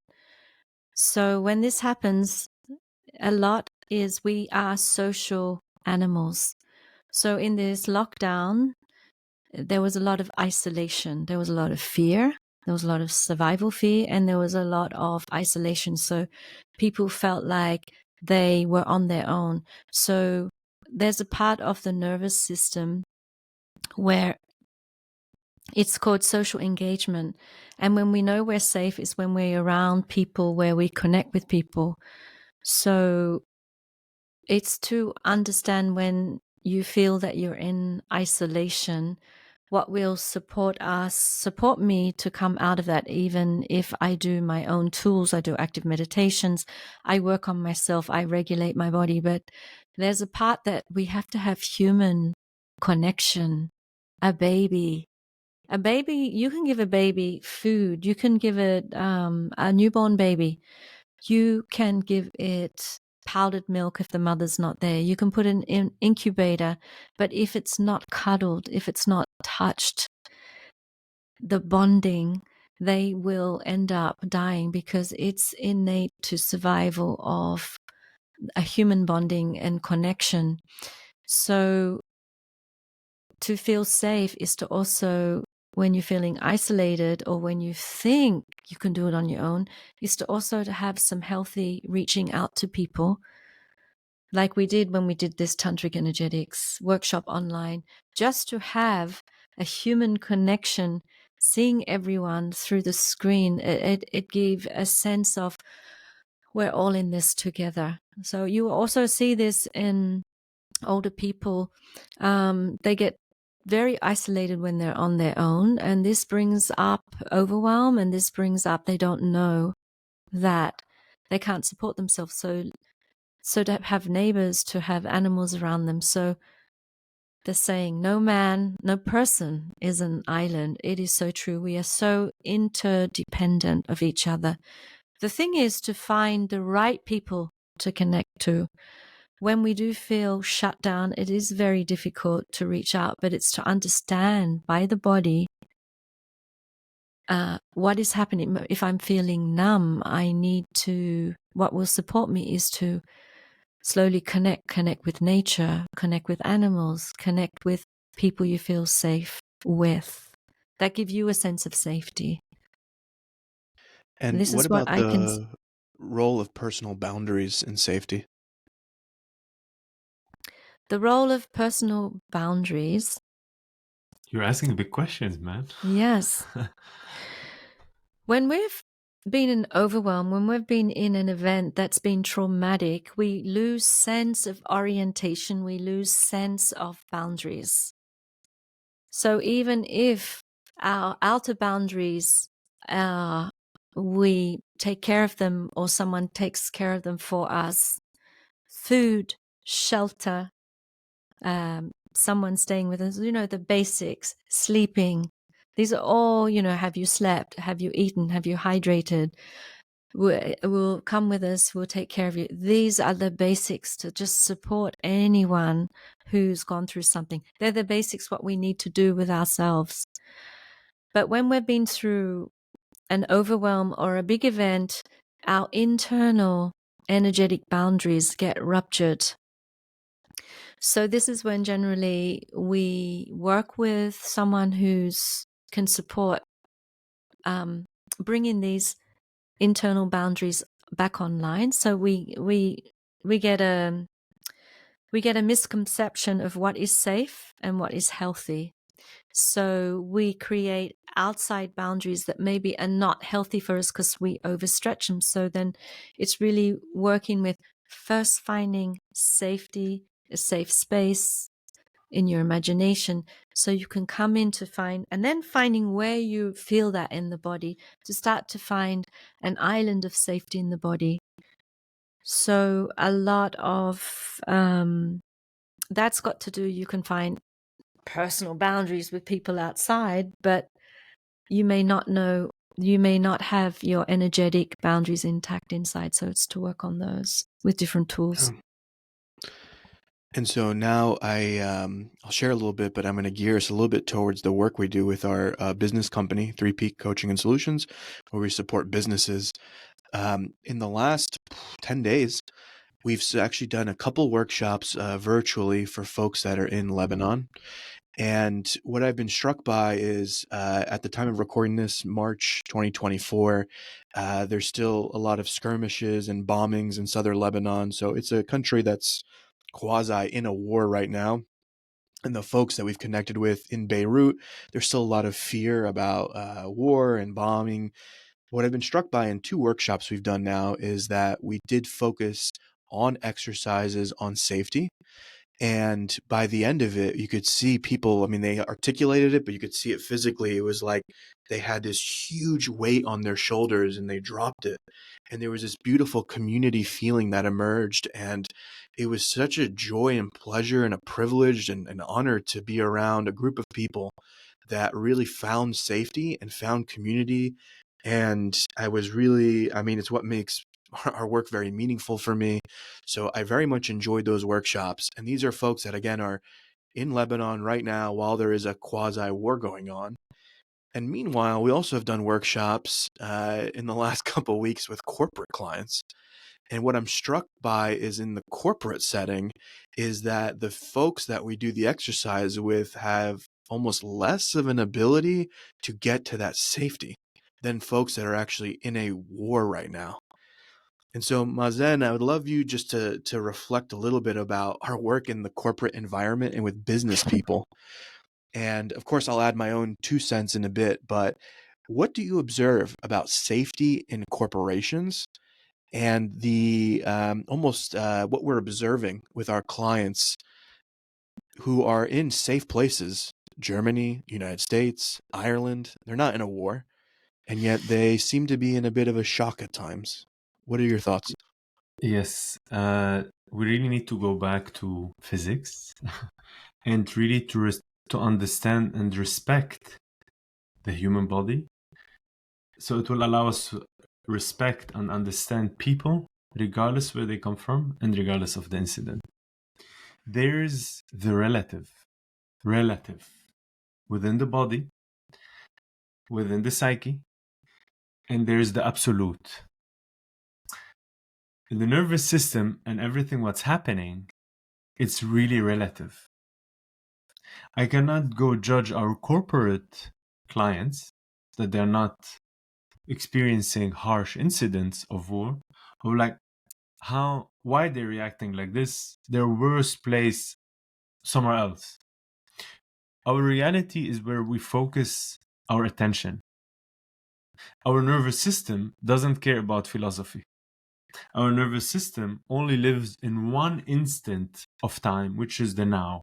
So when this happens, a lot is we are social animals. So in this lockdown, there was a lot of isolation. There was a lot of fear. There was a lot of survival fear, and there was a lot of isolation. So people felt like they were on their own. So there's a part of the nervous system where it's called social engagement. And when we know we're safe is when we're around people, where we connect with people. So it's to understand when you feel that you're in isolation, what will support me to come out of that. Even if I do my own tools, I do active meditations, I work on myself, I regulate my body. But there's a part that we have to have human connection. A baby, you can give a baby food. You can give it a newborn baby. You can give it powdered milk if the mother's not there. You can put it in an incubator, but if it's not cuddled, if it's not touched, the bonding, they will end up dying, because it's innate to survival of a human bonding and connection. So to feel safe is to also, when you're feeling isolated or when you think you can do it on your own, is to also to have some healthy reaching out to people, like we did when we did this tantric energetics workshop online, just to have a human connection. Seeing everyone through the screen, it gave a sense of we're all in this together. So you also see this in older people. They get very isolated when they're on their own, and this brings up overwhelm, and this brings up they don't know that they can't support themselves. So to have neighbors, to have animals around them. So the saying, no man, no person is an island. It is so true. We are so interdependent of each other. The thing is to find the right people to connect to. When we do feel shut down, it is very difficult to reach out, but it's to understand by the body what is happening. If I'm feeling numb, what will support me is to slowly connect with nature, connect with animals, connect with people you feel safe with. That give you a sense of safety. And This what is what about I can. the role of personal boundaries in safety? The role of personal boundaries. You're asking big questions, man. Yes. When we're been in overwhelm, when we've been in an event that's been traumatic, we lose sense of orientation, we lose sense of boundaries. So even if our outer boundaries, we take care of them or someone takes care of them for us, food, shelter, someone staying with us, the basics, sleeping, these are all, have you slept? Have you eaten? Have you hydrated? Will come with us. We'll take care of you. These are the basics to just support anyone who's gone through something. They're the basics, what we need to do with ourselves. But when we've been through an overwhelm or a big event, our internal energetic boundaries get ruptured. So this is when generally we work with someone who's can support bringing these internal boundaries back online. So we get a misconception of what is safe and what is healthy. So we create outside boundaries that maybe are not healthy for us because we overstretch them. So then it's really working with first finding safety, a safe space in your imagination, so you can come in to find, and then finding where you feel that in the body, to start to find an island of safety in the body. So a lot of that's got to do, you can find personal boundaries with people outside, but you may not have your energetic boundaries intact inside. So it's to work on those with different tools. And so now I'll share a little bit, but I'm going to gear us a little bit towards the work we do with our business company, 3 Peak Coaching and Solutions, where we support businesses. In the last 10 days, we've actually done a couple workshops virtually for folks that are in Lebanon. And what I've been struck by is at the time of recording this, March 2024, there's still a lot of skirmishes and bombings in southern Lebanon. So it's a country that's quasi in a war right now. And the folks that we've connected with in Beirut, there's still a lot of fear about war and bombing. What I've been struck by in 2 workshops we've done now is that we did focus on exercises on safety. And by the end of it, you could see people, I mean, they articulated it, but you could see it physically. It was like they had this huge weight on their shoulders and they dropped it. And there was this beautiful community feeling that emerged. And it was such a joy and pleasure and a privilege and an honor to be around a group of people that really found safety and found community. And I was really, I mean, it's what makes our work very meaningful for me. So I very much enjoyed those workshops. And these are folks that, again, are in Lebanon right now while there is a quasi war going on. And meanwhile, we also have done workshops in the last couple of weeks with corporate clients. And what I'm struck by is in the corporate setting is that the folks that we do the exercise with have almost less of an ability to get to that safety than folks that are actually in a war right now. And so, Mazen, I would love you just to reflect a little bit about our work in the corporate environment and with business people. And of course, I'll add my own 2 cents in a bit, but what do you observe about safety in corporations and the almost what we're observing with our clients who are in safe places? Germany, United States, Ireland, they're not in a war, and yet they seem to be in a bit of a shock at times. What are your thoughts? Yes, we really need to go back to physics and really to understand and respect the human body. So it will allow us to respect and understand people, regardless where they come from and regardless of the incident. There's the relative within the body, within the psyche, and there's the absolute. In the nervous system and everything what's happening, it's really relative. I cannot go judge our corporate clients that they're not experiencing harsh incidents of war, or like why they're reacting like this, their worst place somewhere else. Our reality is where we focus our attention. Our nervous system doesn't care about philosophy. Our nervous system only lives in one instant of time, which is the now.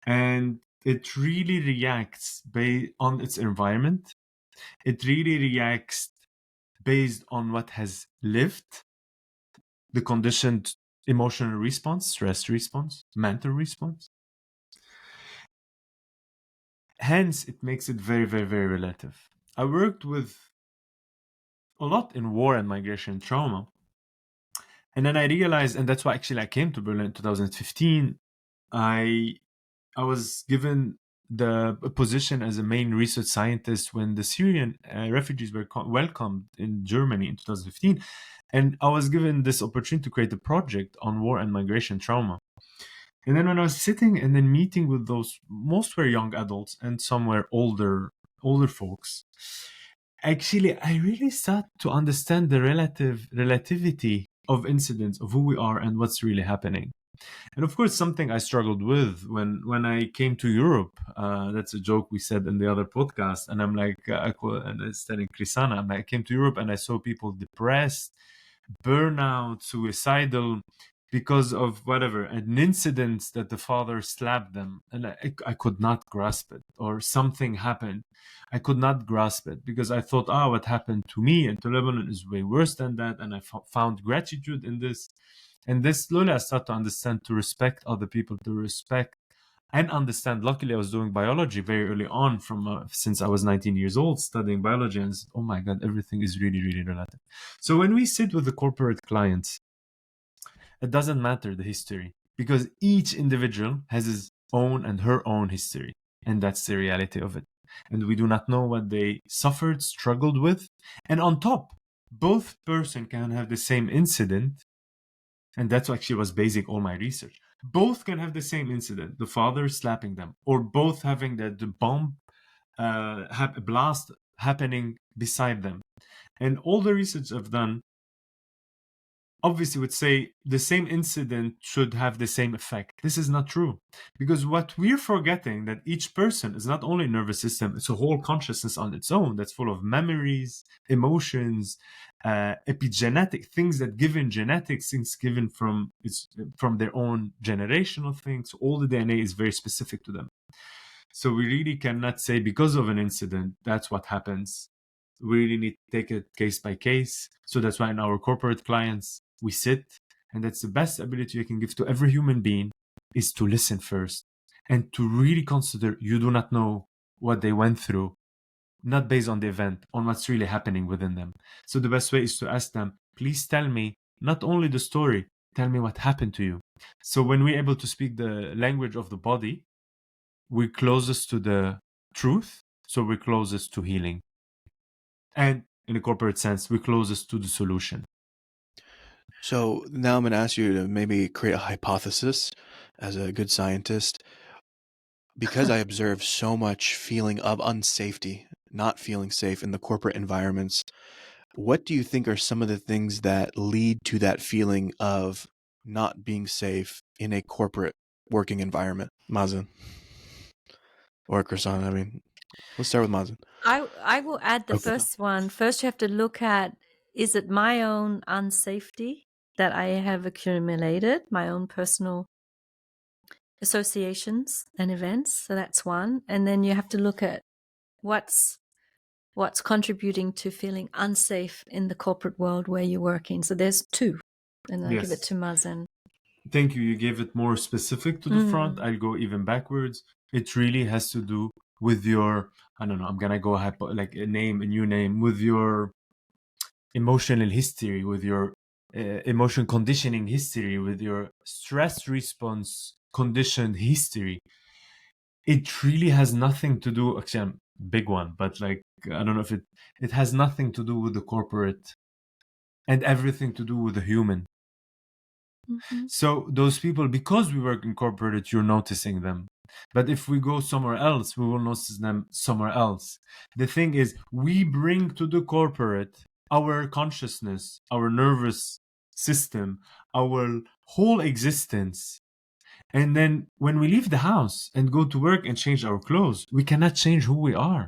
And it really reacts based on its environment. It really reacts based on what has lived, the conditioned emotional response, stress response, mental response. Hence, it makes it very, very, very relative. I worked with a lot in war and migration trauma. And then I realized, and that's why actually I came to Berlin in 2015, I was given the position as a main research scientist when the Syrian refugees were welcomed in Germany in 2015. And I was given this opportunity to create a project on war and migration trauma. And then when I was sitting and then meeting with those, most were young adults and some were older folks, actually I really start to understand the relativity of incidents, of who we are and what's really happening. And of course, something I struggled with when I came to Europe. That's a joke we said in the other podcast. And I'm like, and I was telling Krisana, I'm like, I came to Europe and I saw people depressed, burnout, suicidal, because of whatever, an incident that the father slapped them. And I could not grasp it, or something happened. I could not grasp it because I thought, what happened to me and to Lebanon is way worse than that. And I found gratitude in this. And this slowly I start to understand, to respect other people, to respect and understand. Luckily, I was doing biology very early on, from since I was 19 years old, studying biology. And oh my God, everything is really, really relative. So when we sit with the corporate clients, it doesn't matter the history, because each individual has his own and her own history. And that's the reality of it. And we do not know what they suffered, struggled with. And on top, both person can have the same incident. And that's actually was basing all my research. Both can have the same incident, the father slapping them, or both having the bomb blast happening beside them. And all the research I've done obviously would say the same incident should have the same effect. This is not true, because what we're forgetting, that each person is not only a nervous system, it's a whole consciousness on its own that's full of memories, emotions, epigenetic things that given genetics, things given from their own generational things. All the DNA is very specific to them. So we really cannot say because of an incident that's what happens. We really need to take it case by case. So that's why in our corporate clients, we sit, and that's the best ability you can give to every human being, is to listen first and to really consider you do not know what they went through, not based on the event, on what's really happening within them. So the best way is to ask them, please tell me not only the story, tell me what happened to you. So when we're able to speak the language of the body, we're closest to the truth, so we're closest to healing. And in a corporate sense, we're closest to the solution. So now I'm going to ask you to maybe create a hypothesis as a good scientist. Because I observe so much feeling of unsafety, not feeling safe in the corporate environments, what do you think are some of the things that lead to that feeling of not being safe in a corporate working environment? Mazen or Krasan, I mean, let's start with Mazen. I will add the Okay. first one. First, you have to look at, is it my own unsafety that I have accumulated, my own personal associations and events? So that's one. And then you have to look at what's contributing to feeling unsafe in the corporate world where you're working. So there's two. And I'll give it to Mazen. Thank you. You gave it more specific to the front. I'll go even backwards. It really has to do with your, I don't know, I'm going to go like a new name, with your emotional history, with your emotion conditioning history, with your stress response conditioned history. It really has nothing to do, actually, I'm a big one, but like, I don't know if it has nothing to do with the corporate and everything to do with the human. Mm-hmm. So those people, because we work in corporate, you're noticing them. But if we go somewhere else, we will notice them somewhere else. The thing is, we bring to the corporate our consciousness, our nervous system, our whole existence. And then when we leave the house and go to work and change our clothes, we cannot change who we are.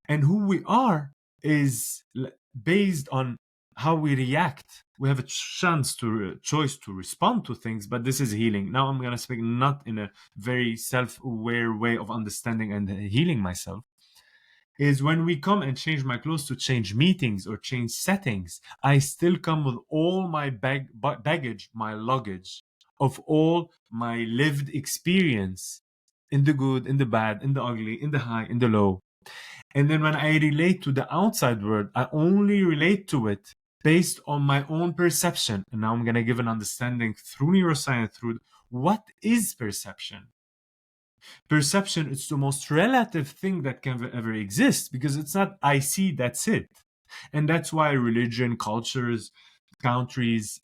And who we are is based on how we react. We have a choice to respond to things, but this is healing. Now I'm going to speak not in a very self-aware way of understanding and healing myself. Is when we come and change my clothes to change meetings or change settings, I still come with all my baggage, my luggage of all my lived experience, in the good, in the bad, in the ugly, in the high, in the low. And then when I relate to the outside world, I only relate to it based on my own perception. And now I'm going to give an understanding through neuroscience, through what is perception. Perception is the most relative thing that can ever exist, because it's not I see, that's it. And that's why religion, cultures, countries,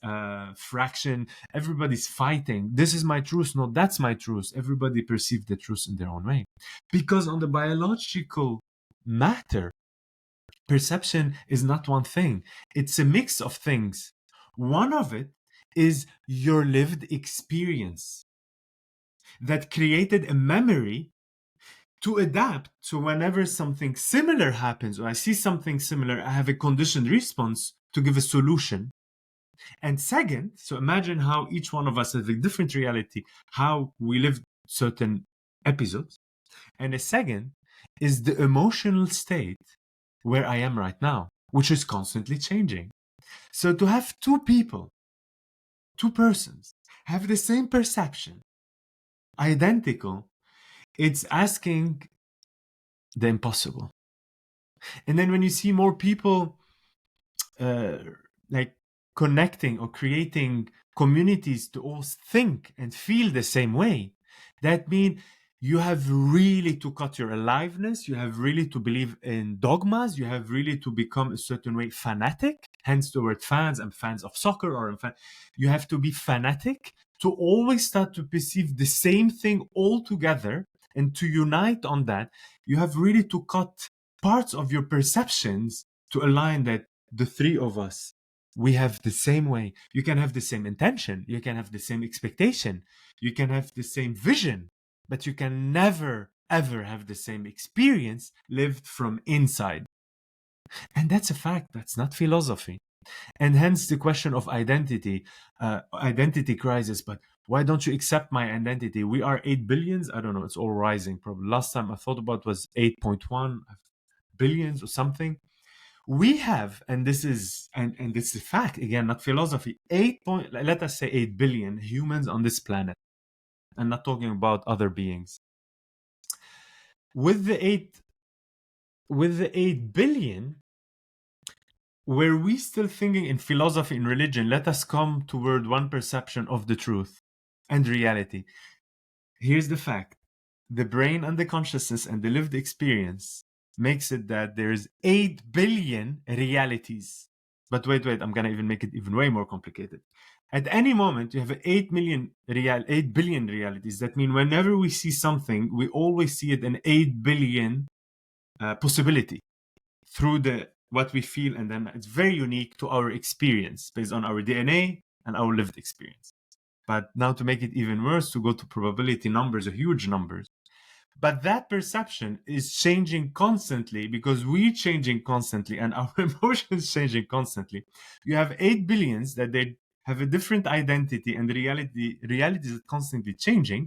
fraction, everybody's fighting. This is my truth. No, that's my truth. Everybody perceives the truth in their own way. Because on the biological matter, perception is not one thing. It's a mix of things. One of it is your lived experience that created a memory to adapt. So whenever something similar happens, or I see something similar, I have a conditioned response to give a solution. And second, so imagine how each one of us has a different reality, how we live certain episodes. And a second is the emotional state where I am right now, which is constantly changing. So to have two people, two persons, have the same perception, identical, it's asking the impossible. And then when you see more people like connecting or creating communities to all think and feel the same way, that means you have really to cut your aliveness, you have really to believe in dogmas, you have really to become a certain way fanatic, hence the word fans. I'm fans of soccer, or you have to be fanatic to always start to perceive the same thing all together. And to unite on that, you have really to cut parts of your perceptions to align that the three of us, we have the same way. You can have the same intention, you can have the same expectation, you can have the same vision, but you can never ever have the same experience lived from inside. And that's a fact. That's not philosophy. And hence the question of identity, identity crisis. But why don't you accept my identity? We are 8 billions. I don't know. It's all rising. Probably last time I thought about was 8.1 billions or something. We have, and this is a fact, again, not philosophy, let us say 8 billion humans on this planet. I'm not talking about other beings. With the 8 billion, were we still thinking in philosophy, in religion, let us come toward one perception of the truth and reality. Here's the fact. The brain and the consciousness and the lived experience makes it that there's 8 billion realities. But wait, I'm going to even make it even way more complicated. At any moment, you have 8 billion realities. That means whenever we see something, we always see it in 8 billion possibility through what we feel, and then it's very unique to our experience based on our DNA and our lived experience. But now to make it even worse, to go to probability numbers or huge numbers. But that perception is changing constantly because we're changing constantly and our emotions changing constantly. You have 8 billions that they have a different identity, and the reality is constantly changing.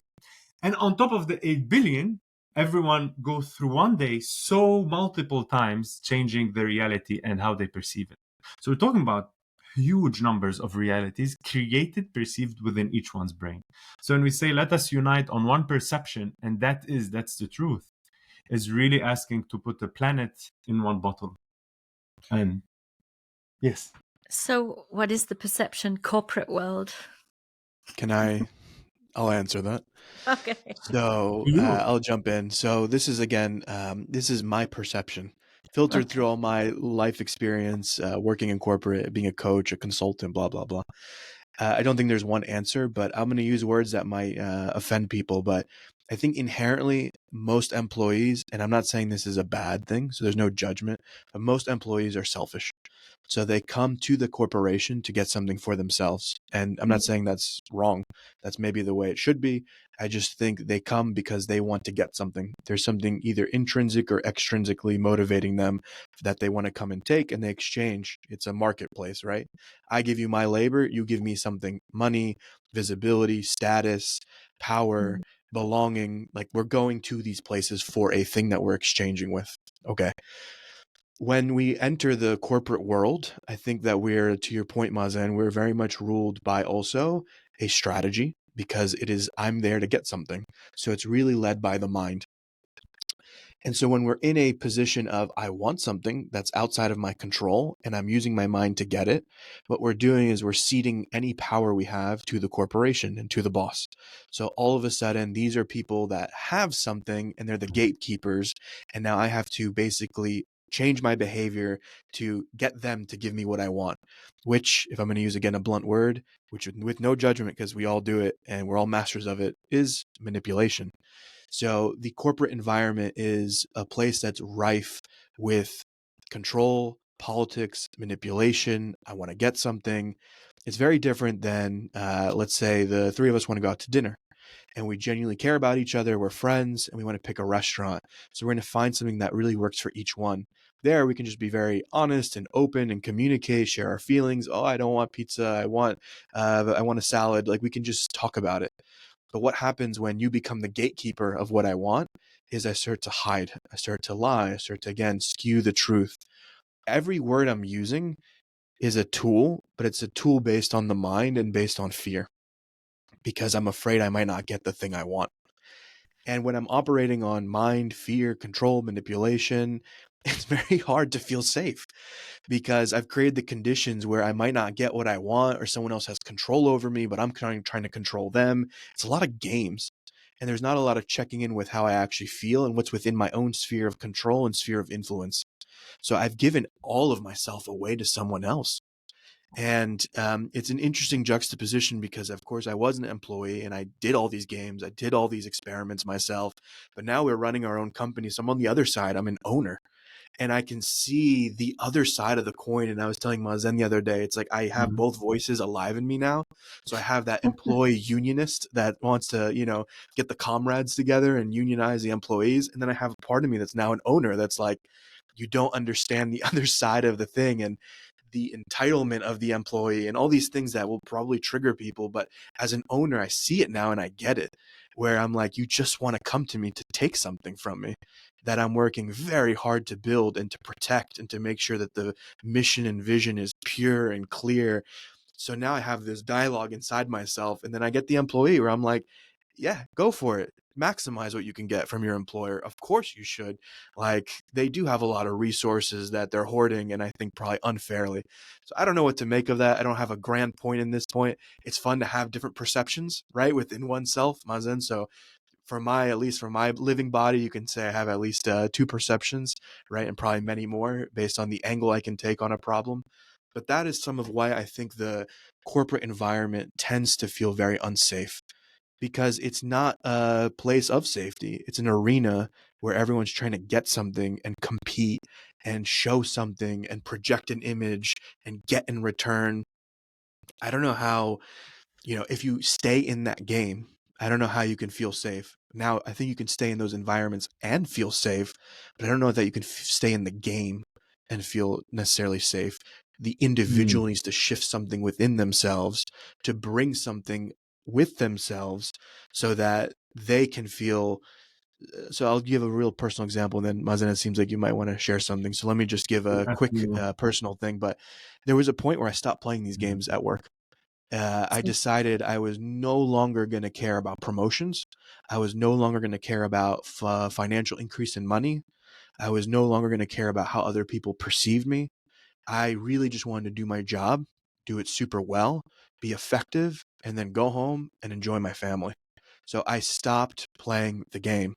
And on top of the 8 billion, everyone goes through one day so multiple times changing the reality and how they perceive it. So we're talking about huge numbers of realities created, perceived within each one's brain. So when we say, let us unite on one perception, and that's the truth, is really asking to put the planet in one bottle. And yes. So what is the perception corporate world? I'll answer that. Okay. So I'll jump in. So this is, again, this is my perception filtered through all my life experience, working in corporate, being a coach, a consultant, blah, blah, blah. I don't think there's one answer, but I'm going to use words that might offend people. But I think inherently most employees, and I'm not saying this is a bad thing, so there's no judgment, but most employees are selfish. So they come to the corporation to get something for themselves. And I'm not saying that's wrong. That's maybe the way it should be. I just think they come because they want to get something. There's something either intrinsic or extrinsically motivating them that they want to come and take, and they exchange. It's a marketplace, right? I give you my labor, you give me something, money, visibility, status, power, belonging. Like, we're going to these places for a thing that we're exchanging with. Okay. When we enter the corporate world, I think that we're, to your point, Mazen, we're very much ruled by also a strategy, because it is, I'm there to get something. So it's really led by the mind. And so when we're in a position of, I want something that's outside of my control and I'm using my mind to get it, what we're doing is we're ceding any power we have to the corporation and to the boss. So all of a sudden, these are people that have something and they're the gatekeepers. And now I have to basically change my behavior to get them to give me what I want, which, if I'm going to use again a blunt word, which with no judgment, because we all do it and we're all masters of it, is manipulation. So the corporate environment is a place that's rife with control, politics, manipulation. I want to get something. It's very different than, let's say, the three of us want to go out to dinner and we genuinely care about each other. We're friends and we want to pick a restaurant. So we're going to find something that really works for each one. There, we can just be very honest and open and communicate, share our feelings. Oh, I don't want pizza. I want a salad. Like, we can just talk about it. But what happens when you become the gatekeeper of what I want is I start to hide, I start to lie, I start to, again, skew the truth. Every word I'm using is a tool, but it's a tool based on the mind and based on fear, because I'm afraid I might not get the thing I want. And when I'm operating on mind, fear, control, manipulation, it's very hard to feel safe, because I've created the conditions where I might not get what I want, or someone else has control over me, but I'm trying to control them. It's a lot of games. And there's not a lot of checking in with how I actually feel and what's within my own sphere of control and sphere of influence. So I've given all of myself away to someone else. And it's an interesting juxtaposition, because, of course, I was an employee and I did all these games. I did all these experiments myself. But now we're running our own company. So I'm on the other side. I'm an owner. And I can see the other side of the coin. And I was telling Mazen the other day, it's like I have both voices alive in me now. So I have that employee unionist that wants to, get the comrades together and unionize the employees. And then I have a part of me that's now an owner that's like, you don't understand the other side of the thing. And the entitlement of the employee and all these things that will probably trigger people. But as an owner, I see it now and I get it, where I'm like, you just want to come to me to take something from me that I'm working very hard to build and to protect and to make sure that the mission and vision is pure and clear. So now I have this dialogue inside myself, and then I get the employee where I'm like, yeah, go for it. Maximize what you can get from your employer. Of course you should. Like, they do have a lot of resources that they're hoarding, and I think probably unfairly. So I don't know what to make of that. I don't have a grand point in this point. It's fun to have different perceptions, right, within oneself, Mazen. So at least for my living body, you can say I have at least two perceptions, right? And probably many more based on the angle I can take on a problem. But that is some of why I think the corporate environment tends to feel very unsafe, because it's not a place of safety. It's an arena where everyone's trying to get something and compete and show something and project an image and get in return. I don't know how, if you stay in that game, I don't know how you can feel safe. Now, I think you can stay in those environments and feel safe, but I don't know that you can stay in the game and feel necessarily safe. The individual needs to shift something within themselves to bring something with themselves so that they can feel. So I'll give a real personal example, and then Mazen, it seems like you might want to share something. So let me just give a quick personal thing. But there was a point where I stopped playing these games at work. I decided I was no longer going to care about promotions. I was no longer going to care about financial increase in money. I was no longer going to care about how other people perceived me. I really just wanted to do my job, do it super well, be effective, and then go home and enjoy my family. So I stopped playing the game.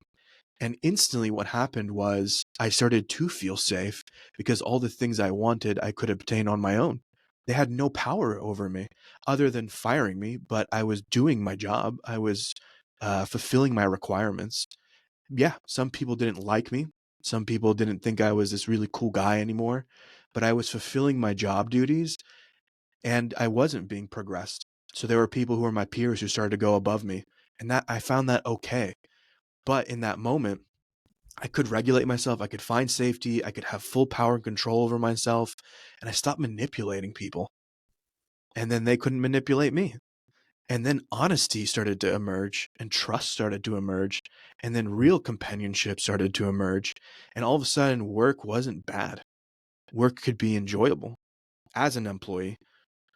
And instantly what happened was I started to feel safe, because all the things I wanted, I could obtain on my own. They had no power over me other than firing me, but I was doing my job. I was fulfilling my requirements. Yeah, some people didn't like me. Some people didn't think I was this really cool guy anymore, but I was fulfilling my job duties and I wasn't being progressed. So there were people who were my peers who started to go above me, and that I found that okay. But in that moment, I could regulate myself, I could find safety, I could have full power and control over myself, and I stopped manipulating people. And then they couldn't manipulate me. And then honesty started to emerge, and trust started to emerge, and then real companionship started to emerge. And all of a sudden, work wasn't bad. Work could be enjoyable. As an employee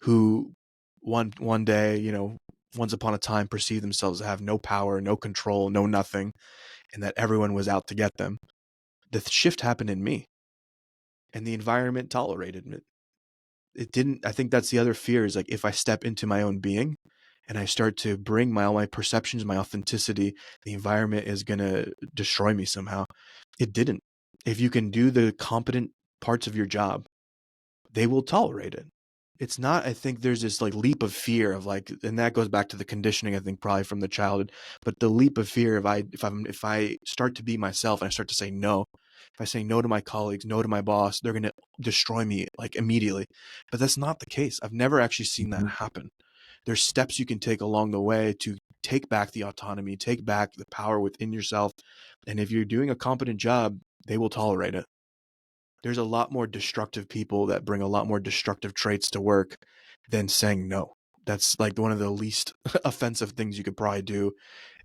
who one day, once upon a time perceived themselves to have no power, no control, no nothing, and that everyone was out to get them, the shift happened in me, and the environment tolerated it. It didn't. I think that's the other fear, is like, if I step into my own being and I start to bring all my perceptions, my authenticity, the environment is going to destroy me somehow. It didn't. If you can do the competent parts of your job, they will tolerate it. It's not, I think there's this like leap of fear of like, and that goes back to the conditioning, I think probably from the childhood, but the leap of fear if I start to be myself and I start to say no, if I say no to my colleagues, no to my boss, they're going to destroy me like immediately. But that's not the case. I've never actually seen that happen. There's steps you can take along the way to take back the autonomy, take back the power within yourself. And if you're doing a competent job, they will tolerate it. There's a lot more destructive people that bring a lot more destructive traits to work than saying no. That's like one of the least offensive things you could probably do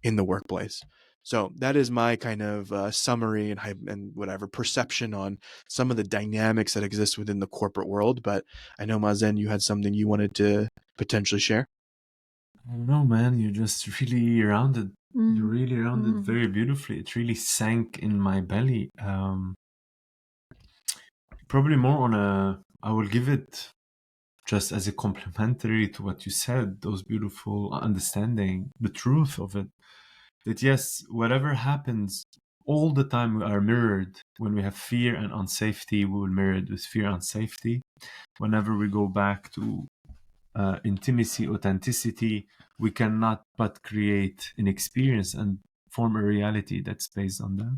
in the workplace. So that is my kind of summary and whatever perception on some of the dynamics that exist within the corporate world. But I know, Mazen, you had something you wanted to potentially share. I don't know, man. You just really rounded. You Mm. really rounded Mm. very beautifully. It really sank in my belly. Probably more on a. I will give it just as a complementary to what you said. Those beautiful understanding, the truth of it. That yes, whatever happens, all the time we are mirrored. When we have fear and unsafety, we will mirror it with fear and safety. Whenever we go back to intimacy, authenticity, we cannot but create an experience and form a reality that's based on that.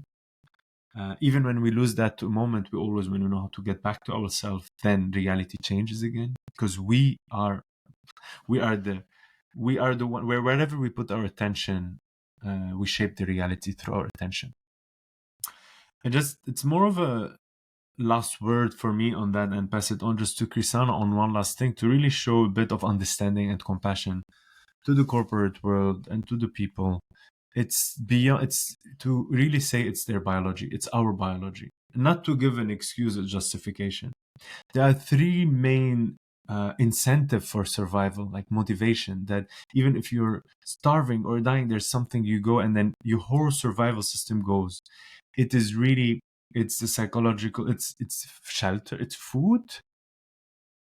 Even when we lose that moment, we always, when we know how to get back to ourselves, then reality changes again, because we are the one where wherever we put our attention, we shape the reality through our attention. And just, it's more of a last word for me on that, and pass it on just to Krisana on one last thing, to really show a bit of understanding and compassion to the corporate world and to the people. It's beyond, it's to really say it's their biology, it's our biology, not to give an excuse or justification. There are three main incentive for survival, like motivation, that even if you're starving or dying, there's something you go, and then your whole survival system goes. It is really, it's the psychological, it's shelter, it's food,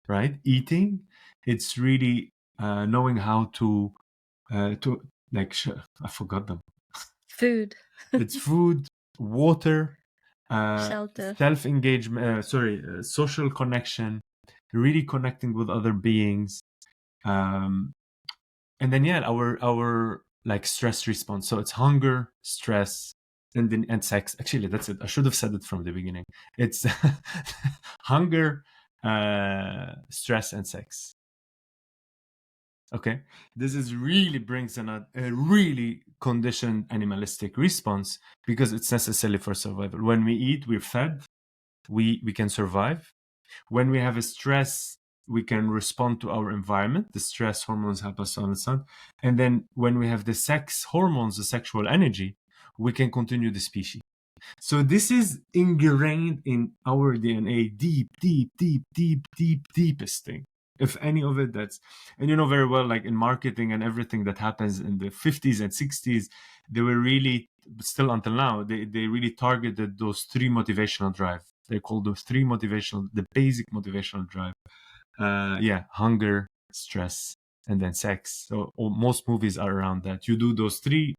right? Eating, it's really knowing how to like I forgot them. Food. It's food, water, Shelter. self-engagement, social connection, really connecting with other beings, and then our like stress response. So it's hunger, stress, and sex. Actually, that's it. I should have said it from the beginning. It's hunger, stress, and sex. Okay, this is really brings a really conditioned animalistic response, because it's necessary for survival. When we eat, we're fed, we can survive. When we have a stress, we can respond to our environment. The stress hormones help us to understand. And then when we have the sex hormones, the sexual energy, we can continue the species. So this is ingrained in our DNA, deepest thing. If any of it, that's, and you know very well, like in marketing and everything that happens in the 50s and 60s, they were really, still until now, they really targeted those three motivational drive. They call those three motivational, the basic motivational drive. Hunger, stress, and then sex. So most movies are around that. You do those three,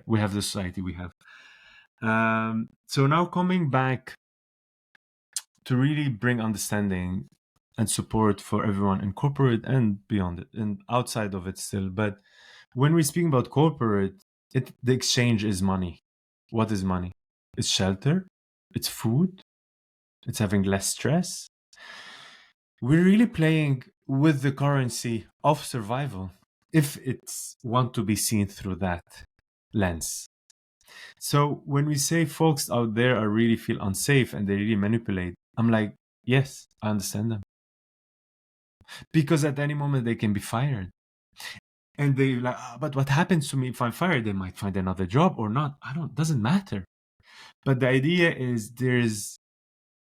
we have the society we have. So now coming back to really bring understanding and support for everyone in corporate and beyond it and outside of it still. But when we speak about corporate, the exchange is money. What is money? It's shelter, it's food, it's having less stress. We're really playing with the currency of survival, if it's want to be seen through that lens. So when we say folks out there are really feel unsafe and they really manipulate, I'm like, yes, I understand them. Because at any moment they can be fired. And they like, but what happens to me if I'm fired? They might find another job or not. Doesn't matter. But the idea is there's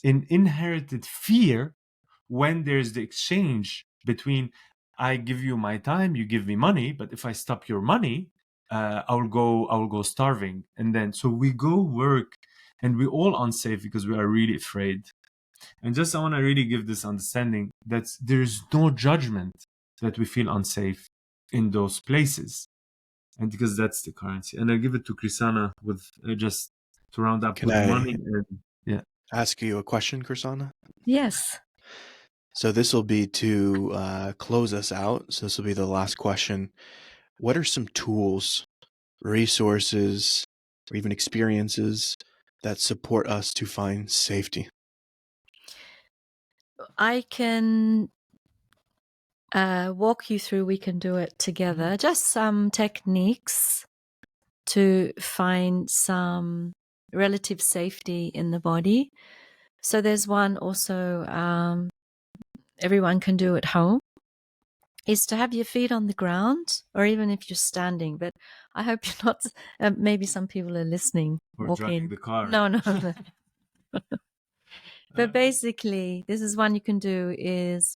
an inherited fear when there's the exchange between I give you my time, you give me money, but if I stop your money, I will go starving. And then so we go work and we're all unsafe because we are really afraid. And just I want to really give this understanding that there's no judgment that we feel unsafe in those places. And because that's the currency. And I give it to Krisana with just to round up Can with I money. And, ask you a question, Kursana? Yes. So this will be to close us out. So this will be the last question. What are some tools, resources, or even experiences that support us to find safety? I can walk you through, we can do it together, just some techniques to find some relative safety in the body. So there's one also everyone can do at home, is to have your feet on the ground, or even if you're standing. But I hope you're not, maybe some people are listening. or walking. driving the car. No. But basically, this is one you can do, is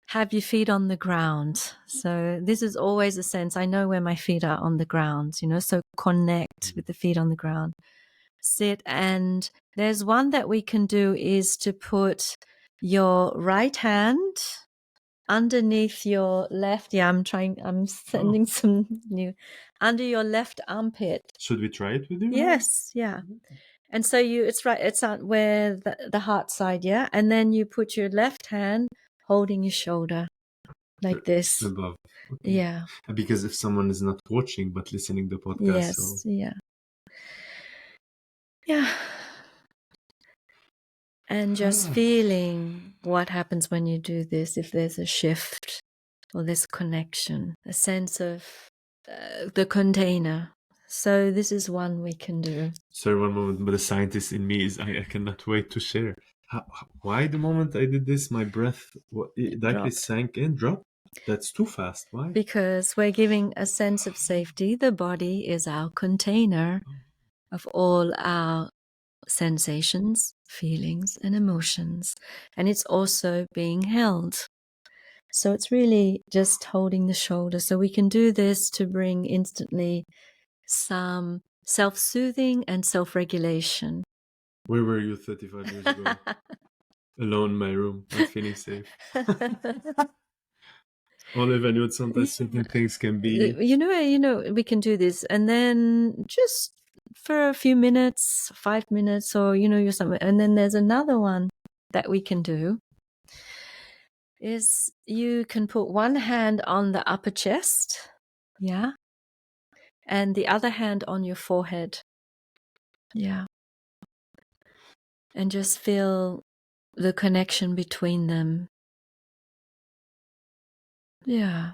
have your feet on the ground. So this is always a sense, I know where my feet are on the ground, so connect with the feet on the ground. Sit, and there's one that we can do is to put your right hand underneath your left. Yeah, I'm sending some new, under your left armpit. Should we try it with you? Yes, yeah. And so it's right, it's on where the heart side, yeah? And then you put your left hand holding your shoulder like this. Above. Okay. Yeah. Because if someone is not watching but listening to the podcast, Yes, so yeah. Yeah. And just feeling what happens when you do this, if there's a shift or this connection, a sense of the container. So this is one we can do. Sorry, one moment, but the scientist in me is I cannot wait to share. Why the moment I did this, my breath directly sank in, dropped? That's too fast. Why? Because we're giving a sense of safety. The body is our container of all our sensations, feelings, and emotions. And it's also being held. So it's really just holding the shoulder. So we can do this to bring instantly some self-soothing and self-regulation. Where were you 35 years ago? Alone in my room, not feeling safe. Olive, I knew sometimes certain things can be... we can do this. And then just for a few minutes, 5 minutes, or, you're somewhere. And then there's another one that we can do, is you can put one hand on the upper chest, yeah, and the other hand on your forehead, yeah, and just feel the connection between them, yeah.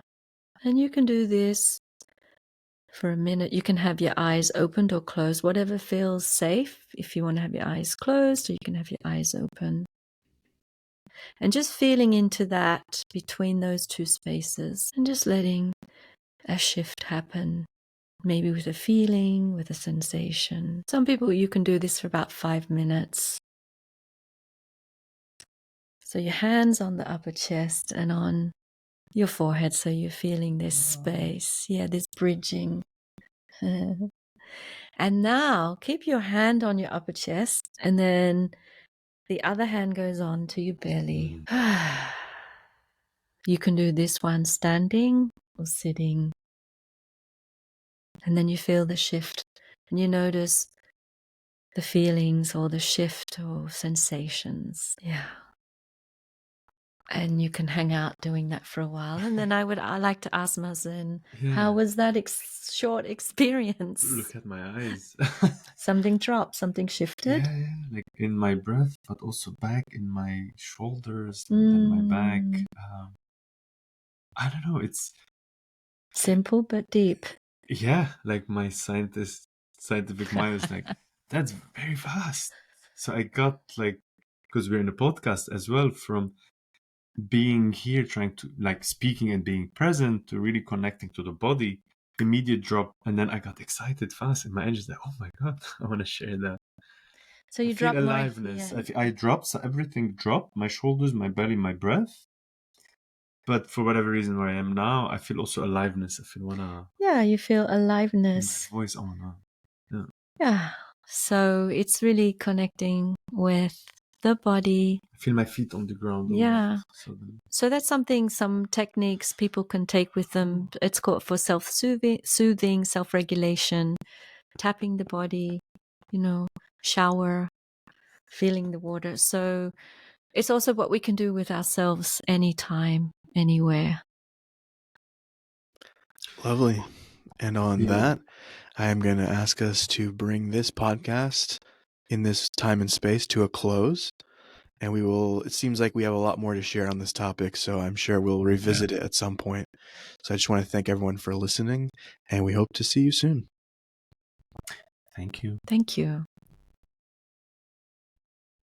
And you can do this for a minute. You can have your eyes opened or closed, whatever feels safe. If you want to have your eyes closed, or you can have your eyes open. And just feeling into that between those two spaces, and just letting a shift happen, maybe with a feeling, with a sensation. Some people, you can do this for about 5 minutes. So your hands on the upper chest and on your forehead, so you're feeling this space, this bridging. And now keep your hand on your upper chest, and then the other hand goes on to your belly. You can do this one standing or sitting. And then you feel the shift, and you notice the feelings or the shift or sensations. Yeah. And you can hang out doing that for a while. And then I like to ask Mazen, Yeah. how was that short experience? Look at my eyes. Something dropped, something shifted. Yeah, like in my breath, but also back in my shoulders and then my back. I don't know. It's simple but deep. Yeah, like my scientific mind is like, that's very fast. So I got like, because we're in a podcast as well, from being here, trying to like speaking and being present to really connecting to the body, immediate drop. And then I got excited fast and my engine's like, oh my God, I want to share that. So you feel drop aliveness. more. I dropped, so everything dropped, my shoulders, my belly, my breath. But for whatever reason where I am now, I feel also aliveness. I feel you feel aliveness. My voice, oh no. Yeah. So it's really connecting with the body. I feel my feet on the ground. Yeah. So that's some techniques people can take with them. It's called for self-soothing, self-regulation, tapping the body, shower, feeling the water. So it's also what we can do with ourselves anytime, anywhere. Lovely. And on that, I am going to ask us to bring this podcast in this time and space to a close. And it seems like we have a lot more to share on this topic, so I'm sure we'll revisit it at some point. So I just want to thank everyone for listening, and we hope to see you soon. Thank you. Thank you.